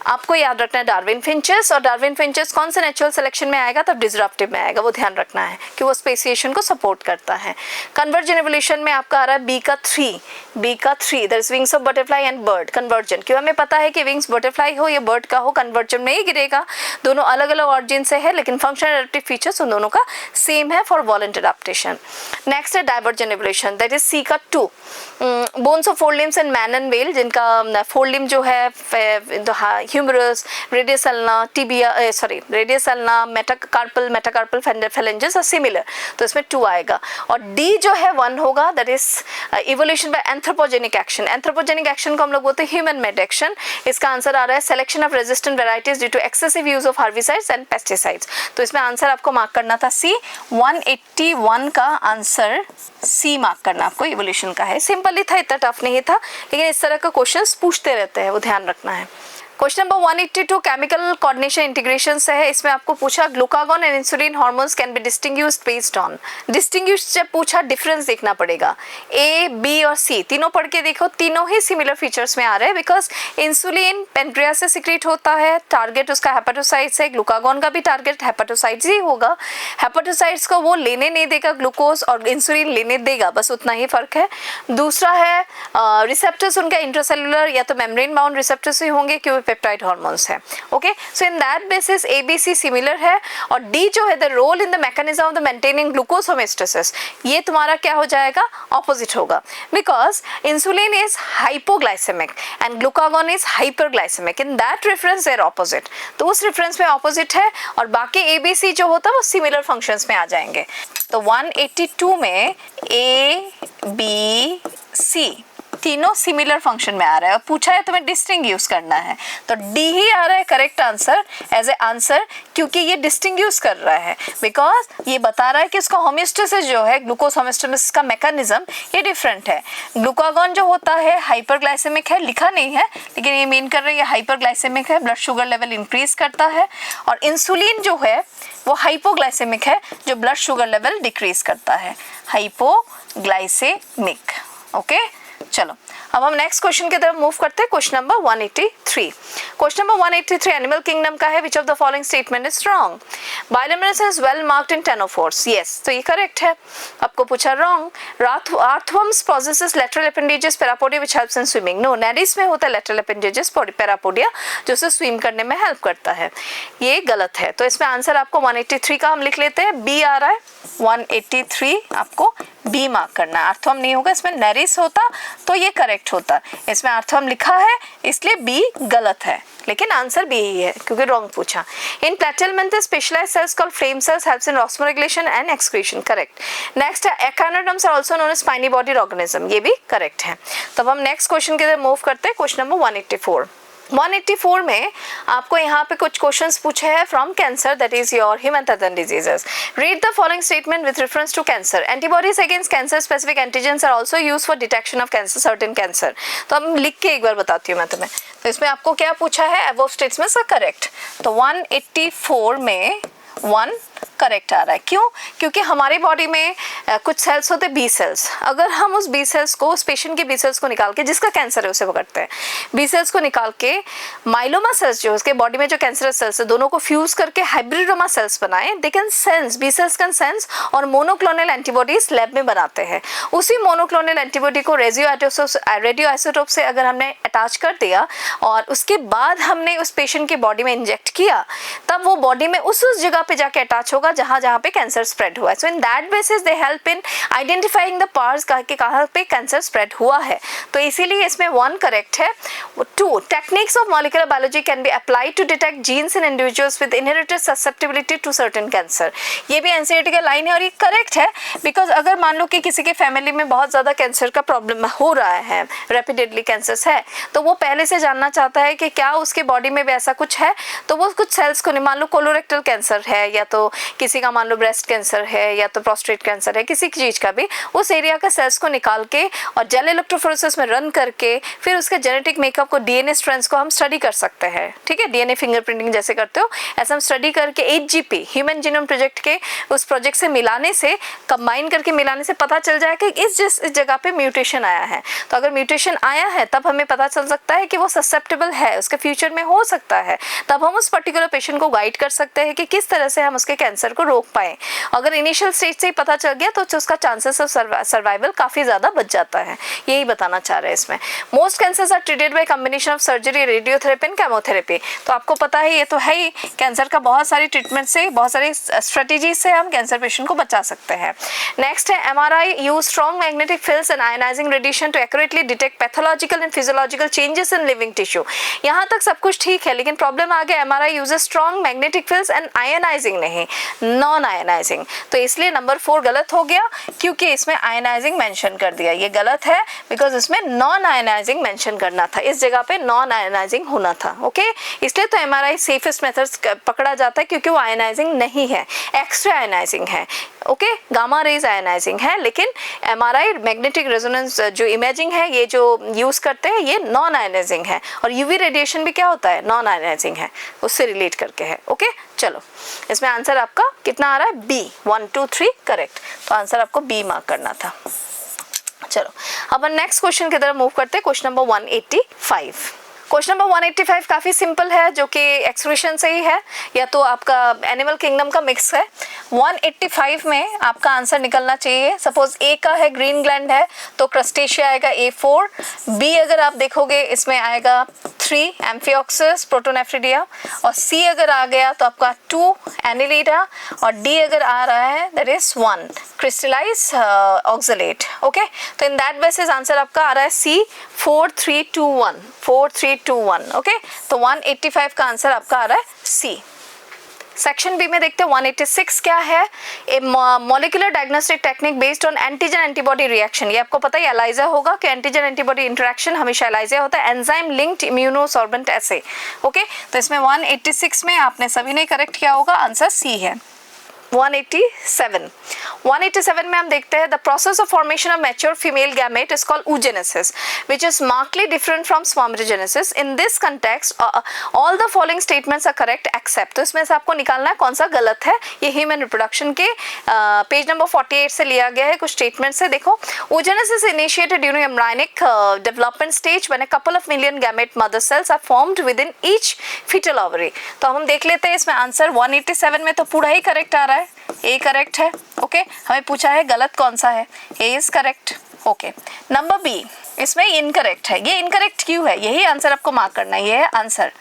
आपको याद रखना है डार्विन फिंचेस। और डार्विन फिंचेस कौन से नेचुरल सिलेक्शन में आएगा, तब डिसरप्टिव में आएगा, वो ध्यान रखना है कि वो स्पेसिएशन को सपोर्ट करता है। कन्वर्जन एवोल्यूशन में आपका आ रहा है बी का 3 that is wings of butterfly and bird. Conversion, क्यों हमें पता है कि विंग्स बटरफ्लाई हो या बर्ड का हो, कन्वर्जन में ही गिरेगा। दोनों अलग अलग ऑरिजिन से है लेकिन फंक्शनल एडाप्टिव फीचर्स उन दोनों का सेम है फॉर वॉलेंट एडाप्टेशन। नेक्स्ट है divergent evolution, that is C का 2 bones of 4 limbs in man and whale, जिनका 4 लिम्ब जो है humerus, radius ulna, tibia radius ulna, metacarpal phalanges और सिमिलर। तो इसमें 2 आएगा। और डी जो है 1 होगा, that is evolution by anthropogenic action. Anthropogenic action को हम लोग बोलते हैं ह्यूमन मेड एक्शन। इसका आंसर आ रहा है selection of resistant varieties due to excessive use of herbicides and pesticides. तो इसमें आंसर आपको मार्क करना था सी। 181 का आंसर सी मार्क करना आपको इवोल्यूशन का है। सिंपल ही था, इतना टफ नहीं था, लेकिन इस तरह का क्वेश्चंस पूछते रहते हैं, वो ध्यान रखना है। Question number 182 chemical coordination integration से है। इसमें आपको पूछा glucagon and insulin hormones can be distinguished based on. Distinguish जब पूछा डिफरेंस देखना पड़ेगा। ए, बी और सी तीनों पढ़ के देखो, तीनों ही सिमिलर फीचर्स में आ रहे हैं बिकॉज इंसुलिन पेनक्रियास से सिक्रीट होता है, टारगेट उसका हेपेटोसाइट्स है। ग्लूकागॉन का भी टारगेट हेपेटोसाइट्स ही होगा। हेपेटोसाइट्स को वो लेने नहीं देगा ग्लूकोज और इंसुलिन लेने देगा, बस उतना ही फर्क है। दूसरा है रिसेप्टर्स उनका इंट्रासेलुलर या तो मेम्ब्रेन बाउंड रिसेप्टर्स ही होंगे क्योंकि पेप्टाइड हार्मोन्स है। Okay, so in that basis A B C similar है। और डी जो है the role in the mechanism of the maintaining glucose homeostasis, ये तुम्हारा क्या हो जाएगा, ऑपोजिट होगा because insulin is hypoglycaemic and glucagon is hyperglycaemic. In that reference they're opposite, तो उस रेफरेंस में ऑपोजिट है और बाकी ए बी सी जो होता है वो सिमिलर फंक्शंस में आ जाएंगे। तो 182 में ए बी सी तीनों सिमिलर फंक्शन में आ रहा है और पूछा है तुम्हें डिस्टिंग यूज करना है, तो डी ही आ रहा है correct answer as a answer, क्योंकि ये डिस्टिंग यूज कर रहा है बिकॉज ये बता रहा है कि इसका होमेस्टेसिस जो है ग्लूकोज होमेस्टेसिस का मैकेनिज्म ये डिफरेंट है। ग्लूकागॉन जो होता है हाइपरग्लाइसेमिक है, लिखा नहीं है लेकिन ये मीन कर रही है हाइपरग्लाइसेमिक है, ब्लड शुगर लेवल इंक्रीज करता है। और इंसुलिन जो है वो हाइपोग्लाइसेमिक है जो ब्लड शुगर लेवल डिक्रीज करता है, हाइपोग्लाइसेमिक। ओके, चलो अब हम नेक्स्ट क्वेश्चन की तरफ मूव करते हैं। Question number 183। Question number 183 animal kingdom का है। Which of the following statement is wrong? Bioluminescence is well marked in 10 of 4। Yes, तो ये करेक्ट है। आपको पूछा wrong. Earthworms possesses lateral appendages parapodia which helps in swimming. No, Nereis में होता है लेटरल अपेंडेजेस पैरापोडिया जो उसे स्विम करने में हेल्प करता है, ये गलत है। तो इसमें आंसर आपको 183 का हम लिख लेते हैं, बी आ रहा है। 183 आपको बी मार्क करना है। अर्थवर्म नहीं होगा, इसमें नेरिस होता तो ये करेक्ट होता। इसमें अर्थवर्म लिखा है इसलिए बी गलत है, लेकिन आंसर बी ही है क्योंकि रॉन्ग पूछा। In platyhelminthes specialised cells called flame cells helps in osmoregulation and excretion, correct. Next है echinoderms are also known as spiny body organism, ये भी करेक्ट है। तब हम नेक्स्ट क्वेश्चन की तरफ मूव करते हैं। Question number 184। 184 में आपको यहाँ पे कुछ क्वेश्चंस पूछे हैं from cancer, that is your hepatitis diseases. Read the following statement with reference to cancer. Antibodies against cancer specific antigens are also used for detection of cancer, certain cancer. तो हम लिख के एक बार बताती हूँ मैं तुम्हें। तो इसमें आपको क्या पूछा है, अबव स्टेटमेंट्स आर करेक्ट। तो 184 में 1 करेक्ट आ रहा है। क्यों? क्योंकि हमारी बॉडी में कुछ सेल्स होते हैं बी सेल्स। अगर हम उस बी सेल्स को, उस पेशेंट के बी सेल्स को निकाल के, जिसका कैंसर है उसे पकड़ते हैं, बी सेल्स को निकाल के माइलोमा सेल्स जो उसके बॉडी में जो कैंसरस सेल्स है दोनों को फ्यूज करके हाइब्रिडोमा सेल्स बनाए, they can sense, B cells can sense और मोनोक्लोनल एंटीबॉडीज लैब में बनाते हैं। उसी मोनोक्लोनल एंटीबॉडी को रेडियो आइसोटोप से अगर हमने अटैच कर दिया और उसके बाद हमने उस पेशेंट के बॉडी में इंजेक्ट किया, तब वो बॉडी में उस जगह पे जाके अटैच होगा जहां पे कैंसर स्प्रेड हुआ है। So in that basis they help in identifying the parts कहाँ पे कैंसर स्प्रेड हुआ है। तो इसीलिए इसमें 1 करेक्ट है। 2 techniques of molecular biology can be applied to detect genes in individuals with inherited susceptibility to certain cancer. ये भी एनसीईआरटी का लाइन है और ये करेक्ट है बिकॉज अगर मान लो कि किसी के फैमिली में बहुत ज्यादा कैंसर का प्रॉब्लम हो रहा है, रैपिडली कैंसर है, तो वो पहले से जानना चाहता है कि क्या उसके बॉडी में भी ऐसा कुछ है। तो वो कुछ सेल्स को, मान लो कोलोरेक्टल कैंसर है या तो किसी का मान लो ब्रेस्ट कैंसर है या तो प्रोस्टेट कैंसर है, किसी चीज का भी, उस एरिया का सेल्स को निकाल के और जेल इलेक्ट्रोफोरेसिस में रन करके फिर उसके जेनेटिक मेकअप को, डीएनए स्ट्रैंड्स को हम स्टडी कर सकते हैं। ठीक है, डीएनए फिंगरप्रिंटिंग जैसे करते हो ऐसा हम स्टडी करके HGP ह्यूमन जीनोम प्रोजेक्ट के उस प्रोजेक्ट से मिलाने से, कंबाइन करके मिलाने से पता चल जाए कि इस जगह पे म्यूटेशन आया है। तो अगर म्यूटेशन आया है तब हमें पता चल सकता है कि वो ससेप्टेबल है, उसके फ्यूचर में हो सकता है। तब हम उस पर्टिकुलर पेशेंट को गाइड कर सकते हैं कि किस तरह से हम उसके कैंसर को रोक पाए। अगर इनिशियल स्टेज से ही पता चल गया तो उसका चांसेस ऑफ सर्वाइवल काफी ज्यादा बच जाता है। यही बताना चाह रहे हैं इसमें। Most cancers are treated by combination of surgery, radiotherapy and chemotherapy. तो आपको पता है, ये तो है ही, कैंसर का बहुत सारी ट्रीटमेंट से, बहुत सारी स्ट्रेटेजी से हम कैंसर पेशेंट को बचा सकते हैं। नेक्स्ट है MRI use strong magnetic fields and ionizing radiation to accurately detect pathological and physiological changes in living tissue. यहाँ तक सब कुछ ठीक है, लेकिन प्रॉब्लम आ गया MRI uses strong magnetic fields and ionising नहीं, नॉन आयनाइजिंग। तो इसलिए नंबर 4 गलत हो गया? क्योंकि इसमें आयनाइजिंग मेंशन कर दिया, ये गलत है बिकॉज इसमें नॉन आयनाइजिंग मेंशन करना था, इस जगह पे नॉन आयनाइजिंग होना था। ओके, इसलिए तो एमआरआई सेफेस्ट मेथड्स पकड़ा जाता है क्योंकि वो आयनाइजिंग नहीं है, एक्सरे आयनाइजिंग है। ओके, गामा रेज आयनाइजिंग है, लेकिन एमआरआई मैग्नेटिक रेजोनेंस जो इमेजिंग है ये जो यूज करते हैं ये नॉन आयनाइजिंग है, और यूवी रेडिएशन भी क्या होता है? नॉन आयनाइजिंग है, उससे रिलेट करके है। ओके, चलो इसमें आंसर आपका कितना आ रहा है? बी, 1 2 3 करेक्ट, तो आंसर आपको बी मार्क करना था। चलो अब नेक्स्ट क्वेश्चन की तरफ मूव करते हैं, क्वेश्चन नंबर 185। क्वेश्चन नंबर 185 काफ़ी सिंपल है, जो कि एक्सप्रेशन से ही है या तो आपका एनिमल किंगडम का मिक्स है। 185 में आपका आंसर निकलना चाहिए। सपोज ए का है ग्रीन ग्लैंड है तो क्रस्टेशिया आएगा A4, बी अगर आप देखोगे इसमें आएगा 3 एम्फिओक्सिस प्रोटोनेफ्रिडिया, और सी अगर आ गया तो आपका 2 एनिलिडा, और डी अगर आ रहा है that is 1 crystallize oxalate. Okay, तो इन दैट बेसिस आंसर आपका आ रहा है सी 4 3 2 1, 4 3 2 1। ओके, तो 185 का आंसर आपका आ रहा है सी। सेक्शन बी में देखते हैं 186 क्या है? A molecular diagnostic technique based on antigen antibody reaction. ये आपको पता है एलाइजा होगा कि एंटीजन एंटीबॉडी इंटरेक्शन हमेशा एलाइजा होता है, enzyme linked immunosorbent assay. Okay, तो इसमें 186 में आपने सभी ने करेक्ट किया होगा, आंसर सी है। 187 में हम देखते हैं the process of formation of mature female gamete is called oogenesis which is markedly different from spermatogenesis. In this context all the following statements are correct except, तो इसमें से आपको निकालना है कौन सा गलत है। ये ह्यूमन रिप्रोडक्शन के पेज नंबर 48 से लिया गया है, कुछ स्टेटमेंट से देखो। oogenesis initiated during embryonic development stage when a couple of million gamete mother cells are formed within each fetal ovary। तो हम देख लेते हैं इसमें आंसर 187 में तो पूरा ही करेक्ट आ रहा है, ए करेक्ट है। ओके, हमें पूछा है गलत कौन सा है, A is correct. Okay, number B इसमें इनकरेक्ट है। ये इनकरेक्ट क्यों है? यही आंसर आपको मार्क करना है, ये है आंसर,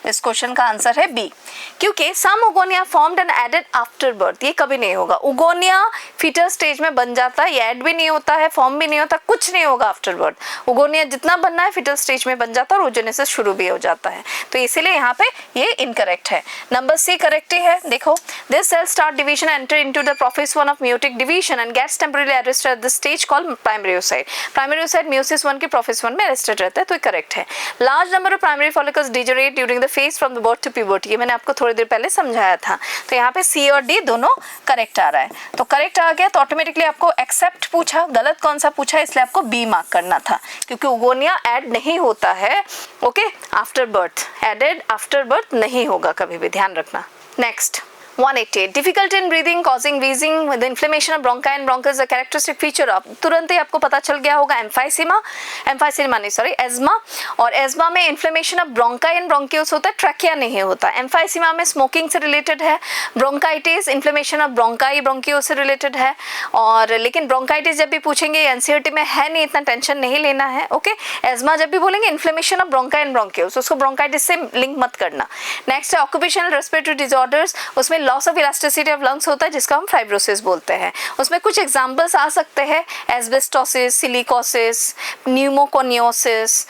इस क्वेश्चन का आंसर है बी, क्योंकि some oogonia formed and added after birth. ये कभी नहीं होगा, उगोनिया फीटल स्टेज में बन जाता है, ये ऐड भी नहीं होता है, फॉर्म भी नहीं होता, कुछ नहीं होगा आफ्टर बर्थ। उगोनिया जितना बनना है फीटल स्टेज में बन जाता है और oogenesis शुरू भी हो जाता है, तो इसीलिए यहाँ पे ये इनकरेक्ट है। नंबर सी करेक्ट ही है। देखो, this cell start division enter into the process 1 of meiotic division and gets temporary arrested at the stage called primary oocyte। Primary oocyte meiosis 1 के प्रोसेस 1 में अरेस्टेड रहता है, तो ये करेक्ट है। Large number of primary follicles degenerate during the phase from the birth to puberty, ये मैंने आपको थोड़ी देर पहले समझाया था, तो यहाँ पे सी और डी दोनों करेक्ट आ रहा है। तो करेक्ट आ गया तो ऑटोमेटिकली आपको एक्सेप्ट पूछा, गलत कौन सा पूछा, इसलिए आपको बी मार्क करना था, क्योंकि उगोनिया ऐड नहीं होता है। Okay, after birth, added after birth नहीं होगा कभी भी, ध्यान रखना। Next 188 difficulty in breathing causing wheezing with the inflammation of bronchi and bronchus is a characteristic feature of, तुरंत ही आपको पता चल गया होगा एम्फाइसीमा नहीं सॉरी एस्मा, और एस्मा में inflammation of bronchi and bronchus होता है, ट्रैकिया नहीं होता। एम्फाइसीमा में स्मोकिंग से रिलेटेड है, ब्रोंकाइटिस इन्फ्लेमेशन ऑफ ब्रोंकाई ब्रोंकियोस से रिलेटेड है, और लेकिन ब्रोंकाइटिस जब भी पूछेंगे एनसीईआरटी में है नहीं, इतना टेंशन नहीं लेना है। ओके, एस्मा जब भी बोलेंगे इन्फ्लेमेशन ऑफ ब्रोंकाई एंड ब्रोंकियोस, उसको ब्रोंकाइटिस से लिंक मत करना। नेक्स्ट है ऑक्यूपेशनल रेस्पिरेटरी डिसऑर्डर्स, उसमें loss of elasticity of lungs होता है जिसका हम फाइब्रोसिस बोलते हैं। उसमें कुछ एग्जांपल्स आ सकते हैं, एस्बेस्टोसिस, सिलिकोसिस, न्यूमोकोनियोसिस,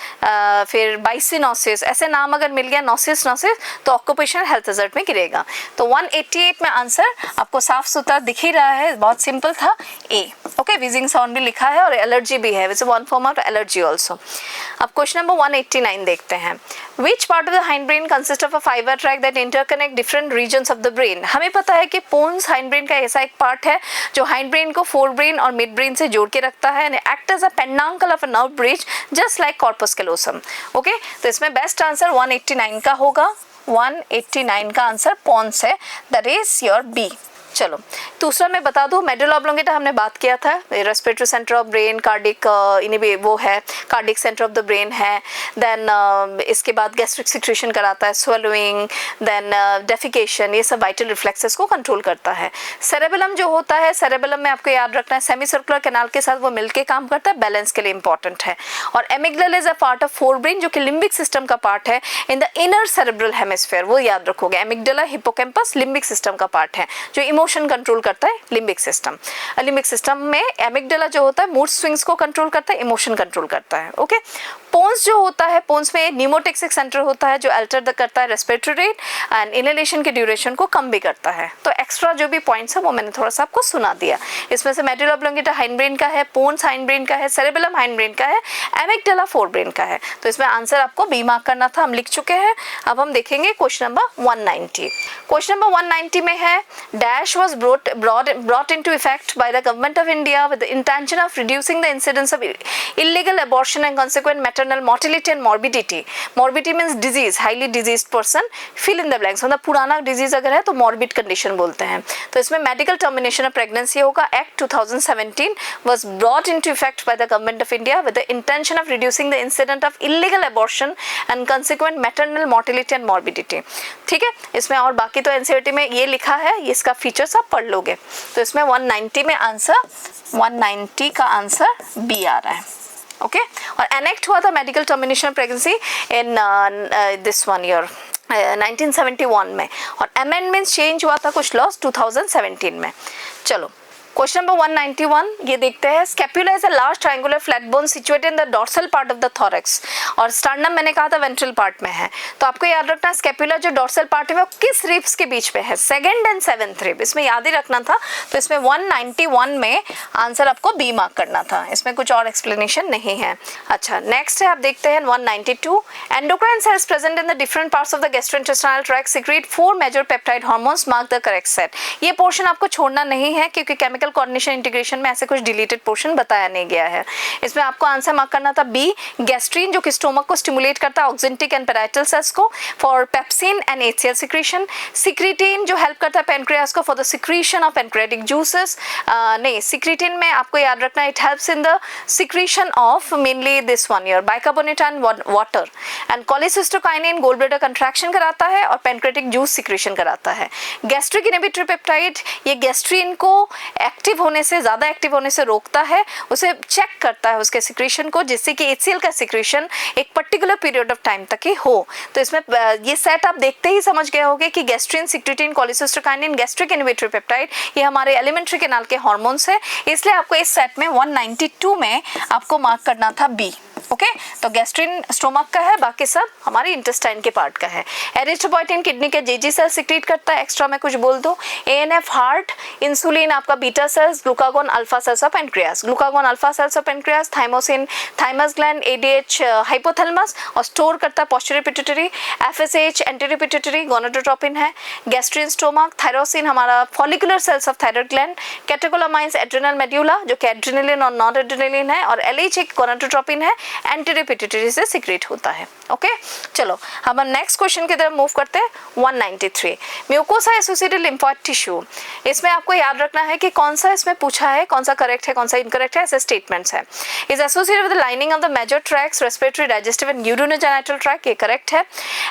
फिर बाइसिनोसिस, ऐसे नाम अगर मिल गया नोसिस तो ऑक्यूपेशनल हेल्थ हज़ार्ड में गिरेगा। तो 188 में आंसर आपको साफ सुथरा दिख ही रहा है, बहुत सिंपल था, ए। ओके, विजिंग साउंड भी लिखा है और एलर्जी भी है, one form of allergy also. अब क्वेश्चन नंबर 189 देखते हैं। Which part of the hind brain consist of a fibre tract that interconnect different regions of the brain. हमें पता है कि पोन्स हाइंड ब्रेन का ऐसा एक पार्ट है जो हाइंड ब्रेन को फोर ब्रेन और मिड ब्रेन से जोड़ के रखता है, act as a peduncle of a nerve bridge just like corpus callosum. Okay, तो इसमें बेस्ट आंसर 189 का होगा, 189 का आंसर पोन्स है, दैट इज योर बी। चलो दूसरा मैं बता दूं, मेडुला ऑब्लोंगेटा हमने बात किया था, respiratory centre of brain, cardiac इन्हें भी वो है, cardiac centre of the brain है। देन इसके बाद गैस्ट्रिक सिक्रेशन कराता है, स्वेलोइंग, देन डेफिकेशन, ये सब वाइटल रिफ्लेक्सेस को कंट्रोल करता है। सेरेबेलम जो होता है, सेरेबेलम में आपको याद रखना है सेमी सर्कुलर कैनाल के साथ वो मिलके काम करता है, बैलेंस के लिए इंपॉर्टेंट है। और amygdala is a part of fore brain जो कि लिम्बिक सिस्टम का पार्ट है इन द इनर सेरेब्रल हेमिस्फीयर, वो याद रखोगे। एमिग्डाला हिप्पोकैम्पस लिम्बिक सिस्टम का पार्ट है जो इमोशन कंट्रोल करता है लिम्बिक सिस्टम। लिम्बिक सिस्टम में एमिगडाला जो होता है मूड स्विंग्स को कंट्रोल करता है, इमोशन कंट्रोल करता है। ओके, पोन्स जो होता है, पोन्स में न्यूमोटेक्सिक सेंटर होता है जो अल्टर करता है रेस्पिरेटरी रेट एंड इनहेलेशन के ड्यूरेशन को कम भी करता है। तो एक्स्ट्रा जो भी पॉइंट्स है वो मैंने थोड़ा सा आपको सुना दिया। इसमें से मेडुला ऑब्लोंगेटा हाइंड ब्रेन का है, पोन्स हाइंड ब्रेन का है, सेरेबेलम हाइंड ब्रेन का है, एमिगडाला फोर ब्रेन का है। तो इसमें आंसर आपको बी मार्क करना था, हम लिख चुके हैं। अब हम देखेंगे क्वेश्चन नंबर 190। क्वेश्चन नंबर 190 में है dash was brought into effect by the government of India with the intention of reducing the incidence of illegal abortion and consequent maternal mortality and morbidity. Morbidity means disease, highly diseased person. Fill in the blanks, मतलब पुराना disease अगर है तो morbid condition बोलते हैं। तो इसमें medical termination of pregnancy होगा। Act 2017 was brought into effect by the government of India with the intention of reducing the incidence of illegal abortion and consequent maternal mortality and morbidity। ठीक है, इसमें और बाकी तो एनसीईआरटी में ये लिखा है, इसका फीचर्स आप पढ़ लोगे। तो इसमें 190 में आंसर 190 का आंसर बी आ रहा है। ओके, और एनेक्ट हुआ था medical termination pregnancy in this one year 1971 में, और अमेंडमेंट्स चेंज हुआ था कुछ लॉस 2017 में। चलो क्वेश्चन नंबर 191 ये देखते हैं। Scapula is a large triangular flat bone situated in the dorsal part of the thorax, और स्टर्नम मैंने कहा था वेंट्रल पार्ट में है। तो आपको याद रखना स्कैपुला जो डॉर्सल पार्ट है वो किस रिब्स के बीच में है, सेकंड एंड सेवेंथ रिब, इसमें याद ही रखना था। तो इसमें 191 में आंसर आपको बी मार्क करना था, इसमें कुछ और एक्सप्लेनेशन नहीं है। अच्छा, नेक्स्ट है आप देखते हैं 192। Endocrine cells present in the different parts of the gastrointestinal tract secrete 4 major peptide hormones, mark the correct set. ये पोर्शन आपको छोड़ना नहीं है क्योंकि केमिकल कोऑर्डिनेशन इंटीग्रेशन में ऐसे कुछ डिलीटेड पोर्शन बताया नहीं गया है। इसमें आपको आंसर मार्क करना था बी, गैस्ट्रीन जो कि स्टोमक को स्टिमुलेट करता है ऑक्जेंटिक एंड पैराइटल सेल्स को for pepsin and HCL secretion, secretin जो हेल्प करता है पेनक्रियास को for the secretion of pancreatic juices, नहीं सिक्रीटिन में आपको याद रखना it helps in the secretion of mainly this one year bicarbonate and water, and cholecystokinin gall bladder contraction कराता है और पेनक्रियाटिक जूस सिक्रीशन कराता है। गैस्ट्रिक इनहिबिटरी पेप्टाइड ये गैस्ट्रीन को एक्टिव होने से, ज़्यादा एक्टिव होने से रोकता है, उसे चेक करता है उसके सिक्रीशन को, जिससे कि एचसीएल का सिक्रीशन एक पर्टिकुलर पीरियड ऑफ टाइम तक ही हो। तो इसमें ये सेट आप देखते ही समझ गए होंगे कि gastrin, secretin, cholecystokinin, gastric inhibitory peptide ये हमारे एलिमेंट्री कैनाल के हार्मोन्स है, इसलिए आपको इस सेट में 192 में आपको मार्क करना था बी। ओके, तो गैस्ट्रिन स्टोमक का है, बाकी सब हमारे इंटेस्टाइन के पार्ट का है। एरिथ्रोपोइटिन किडनी के जेजी सेल सिक्रीट करता है, एक्स्ट्रा में कुछ बोल दो। एएनएफ हार्ट, इंसुलिन आपका beta cells, glucagon alpha cells of pancreas, glucagon alpha cells of pancreas, thymosin thymus gland, ADH hypothalamus और स्टोर करता है posterior pituitary, FSH anterior pituitary, gonadotropin है। गैस्ट्रिन स्टोमक, थायरोसिन हमारा follicular cells of thyroid gland, catecholamines adrenal medulla जो कि adrenaline और non adrenaline है, और एलएच एक गोनाडोट्रोपिन है, एंटीरियर पिट्यूटरी से सीक्रेट होता है। ओके, चलो हम नेक्स्ट क्वेश्चन की तरफ मूव करते हैं। 193 म्यूकोसा एसोसिएटेड लिम्फोइड टिश्यू, इसमें आपको याद रखना है कि कौन सा इसमें पूछा है, कौन सा करेक्ट है कौन सा इनकरेक्ट है, ऐसे स्टेटमेंट्स है। Is associated with the lining of the major tracts respiratory, digestive and urinogenital tract, ये करेक्ट है।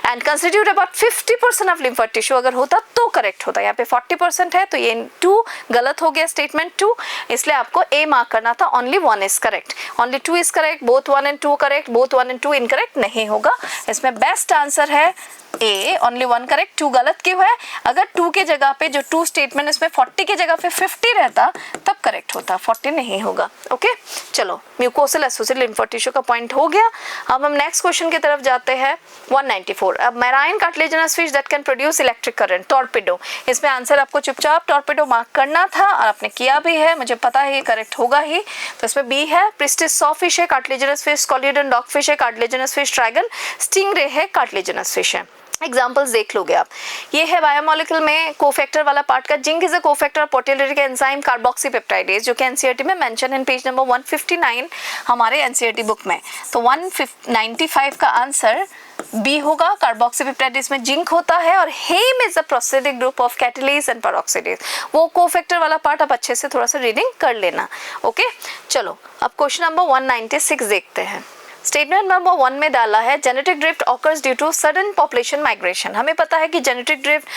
And constitute about 50% of lymphoid tissue, अगर होता तो करेक्ट होता, यहाँ पे 40% है तो ये 2 गलत हो गया स्टेटमेंट 2, इसलिए आपको ए मार्क करना था। Only 1 is correct, only 2 is correct, both 1 and 2 correct, both 1 and 2 incorrect नहीं होगा। इसमें बेस्ट आंसर है ए, ओनली 1 करेक्ट, 2 गलत क्यों है? अगर 2 के जगह पे जो 2 स्टेटमेंट इसमें 40 के जगह पे 50 रहता तब करेक्ट होता, 40 नहीं होगा। ओके, चलो म्यूकोसल एसोसिएटेड लिम्फोइड टिश्यू का पॉइंट हो गया। अब हम नेक्स्ट क्वेश्चन की तरफ जाते हैं 194। अब marine cartilaginous fish that can produce electric current, torpedo, इसमें आंसर आपको चुपचाप टॉर्पेडो मार्क करना था और आपने किया भी है, मुझे पता है ये करेक्ट होगा ही। तो इसमें बी है। प्रिस्टिस सॉ फिश है, कार्टिलेजिनस फिश, स्कोलियोडन डॉग फिश है, कार्टिलेजिनस फिश, ड्रैगन, स्टिंगरे है, कार्टिलेजिनस फिश है। एग्जाम्पल्स देख लोगे आप। ये है बायोमोलिक्यूल में कोफैक्टर वाला पार्ट का। Zinc is a cofactor proteolytic enzyme carboxypeptidase, जो कि एनसीईआरटी में मेंशन इन पेज नंबर 159 हमारे एनसीईआरटी बुक में। तो 195 का आंसर बी होगा। कार्बोक्सीपेप्टाइडेज में जिंक होता है, और haem is a prosthetic group of catalase and peroxidase, वो कोफैक्टर वाला पार्ट आप अच्छे से थोड़ा सा रीडिंग कर लेना। ओके, चलो अब क्वेश्चन नंबर 196 देखते हैं। स्टेटमेंट नंबर 1 में डाला है genetic drift occurs due to sudden population migration. हमें पता है कि जेनेटिक ड्रिफ्ट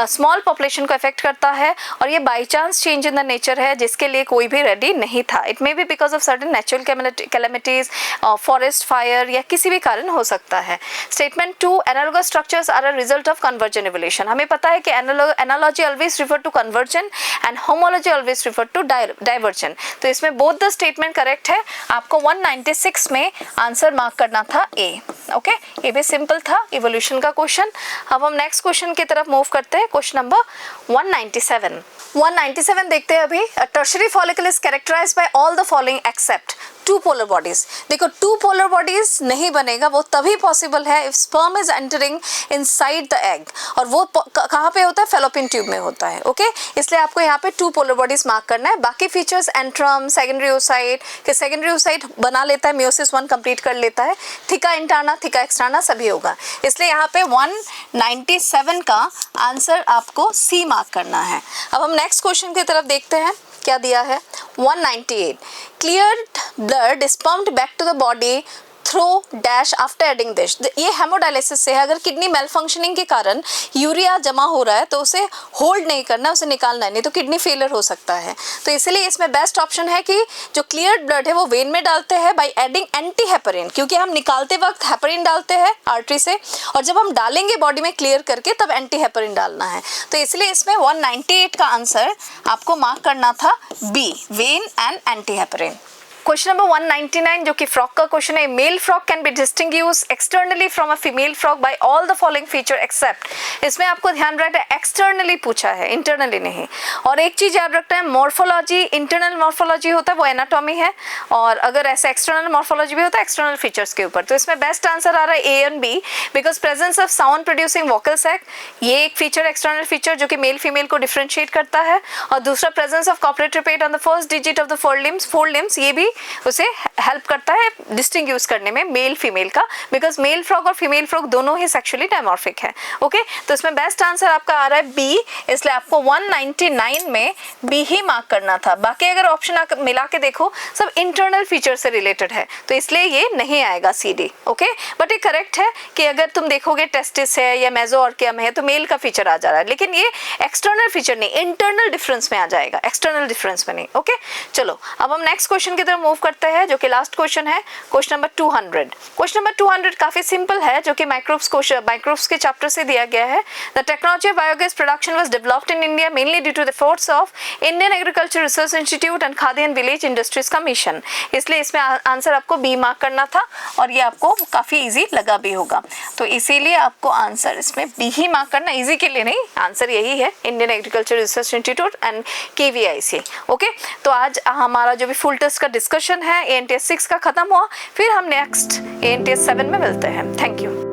स्मॉल पॉपुलेशन को अफेक्ट करता है और ये by chance change in the nature है जिसके लिए कोई भी रेडी नहीं था। It may be because of sudden natural calamities, forest fire या किसी भी कारण हो सकता है। Statement 2 analogous structures are a result of convergent evolution. हमें पता है कि analogy always refer to convergence and homology always refer to divergence. तो इसमें बोथ द स्टेटमेंट करेक्ट है। आपको 196 में आंसर मार्क करना था ए। ओके, ये भी सिंपल था इवोल्यूशन का क्वेश्चन। अब हम नेक्स्ट क्वेश्चन की तरफ मूव करते हैं, क्वेश्चन नंबर 197 देखते हैं अभी। A tertiary follicle is characterised by all the following except two polar bodies. देखो, टू पोलर बॉडीज नहीं बनेगा, वो तभी पॉसिबल है if sperm is entering inside the egg, और वो कहाँ पे होता है? फैलोपियन ट्यूब में होता है। ओके, इसलिए आपको यहाँ पे टू पोलर बॉडीज मार्क करना है। बाकी फीचर्स एंट्रम, सेकेंडरी ओसाइट के सेकेंडरी ओसाइट बना लेता है, मियोसिस 1 कंप्लीट कर लेता है, थिका इंटरना, थिका एक्सटर्ना सभी होगा। इसलिए यहाँ पे 197 का आंसर आपको सी मार्क करना है। अब हम नेक्स्ट क्वेश्चन की तरफ देखते हैं, क्या दिया है। 198 cleared blood is pumped back to the body through dash after adding this. ये हेमोडायलिसिस से है। अगर किडनी मेल फंक्शनिंग के कारण यूरिया जमा हो रहा है तो उसे होल्ड नहीं करना, उसे निकालना है, नहीं तो किडनी फेलियर हो सकता है। तो इसलिए इसमें बेस्ट ऑप्शन है कि जो क्लियर्ड ब्लड है वो वेन में डालते हैं बाय एडिंग एंटी हेपरिन, क्योंकि हम निकालते वक्त हेपरिन डालते हैं आर्टरी से, और जब हम डालेंगे बॉडी में क्लियर करके तब एंटी हेपरिन डालना है। तो इसलिए इसमें 198 का आंसर आपको मार्क करना था B, vein and anti heparin. Question number 199 जो कि फ्रॉक का क्वेश्चन है। Male frog can be distinguished externally from a female frog by all the following feature except. इसमें आपको ध्यान रखना है एक्सटर्नली पूछा है, इंटरनली नहीं। और एक चीज याद रखना है, मॉर्फोलॉजी, इंटरनल मॉर्फोलॉजी होता है वो एनाटॉमी है, और अगर ऐसे एक्सटर्नल मॉर्फोलॉजी भी होता है एक्सटर्नल फीचर्स के ऊपर। तो इसमें बेस्ट आंसर आ रहा है A and B, because presence of sound producing vocal sac, ये एक फीचर, एक्सटर्नल फीचर जो कि मेल फीमेल को डिफरेंशिएट करता है। और दूसरा presence of copulatory pad on the first digit of the four limbs, ये भी उसे हेल्प करता है डिस्टिंग्विश करने में मेल फीमेल का, बिकॉज मेल फ्रॉग और फीमेल फ्रॉग दोनों ही सेक्सुअली डायमॉर्फिक है। ओके, तो इसमें बेस्ट आंसर आपका आ रहा है बी, इसलिए आपको 199 में बी ही मार्क करना था। बाकी अगर ऑप्शन मिला के देखो सब इंटरनल फीचर से रिलेटेड है, तो इसलिए ये नहीं आएगा सी डी। ओके, बट ये करेक्ट है कि अगर तुम देखोगे टेस्टिस है या मेसोऑर्कियम है तो मेल का फीचर आ जा रहा है, लेकिन ये एक्सटर्नल फीचर नहीं, इंटरनल डिफरेंस में आ जाएगा, एक्सटर्नल डिफरेंस में नहीं। ओके, चलो अब हम नेक्स्ट क्वेश्चन की तरफ मूव करते हैं जो कि लास्ट क्वेश्चन है, क्वेश्चन नंबर 200। क्वेश्चन नंबर 200 काफी सिंपल है, जो कि माइक्रोब्स के चैप्टर से दिया गया है। The technology of biogas production was developed in India mainly due to the efforts of Indian agriculture research institute and Khadi and village industries commission. इसलिए इसमें आंसर आपको बी मार्क करना था, और ये आपको काफी इजी लगा भी होगा, तो इसीलिए आपको आंसर इसमें बी ही मार्क करना। इजी के लिए नहीं, आंसर यही है, Indian agriculture research institute and KVIC। Okay, तो आज हमारा जो भी फुल टेस्ट का डिस्कशन है ANTS 6 का खत्म हुआ, फिर हम नेक्स्ट ANTS 7 में मिलते हैं। Thank you.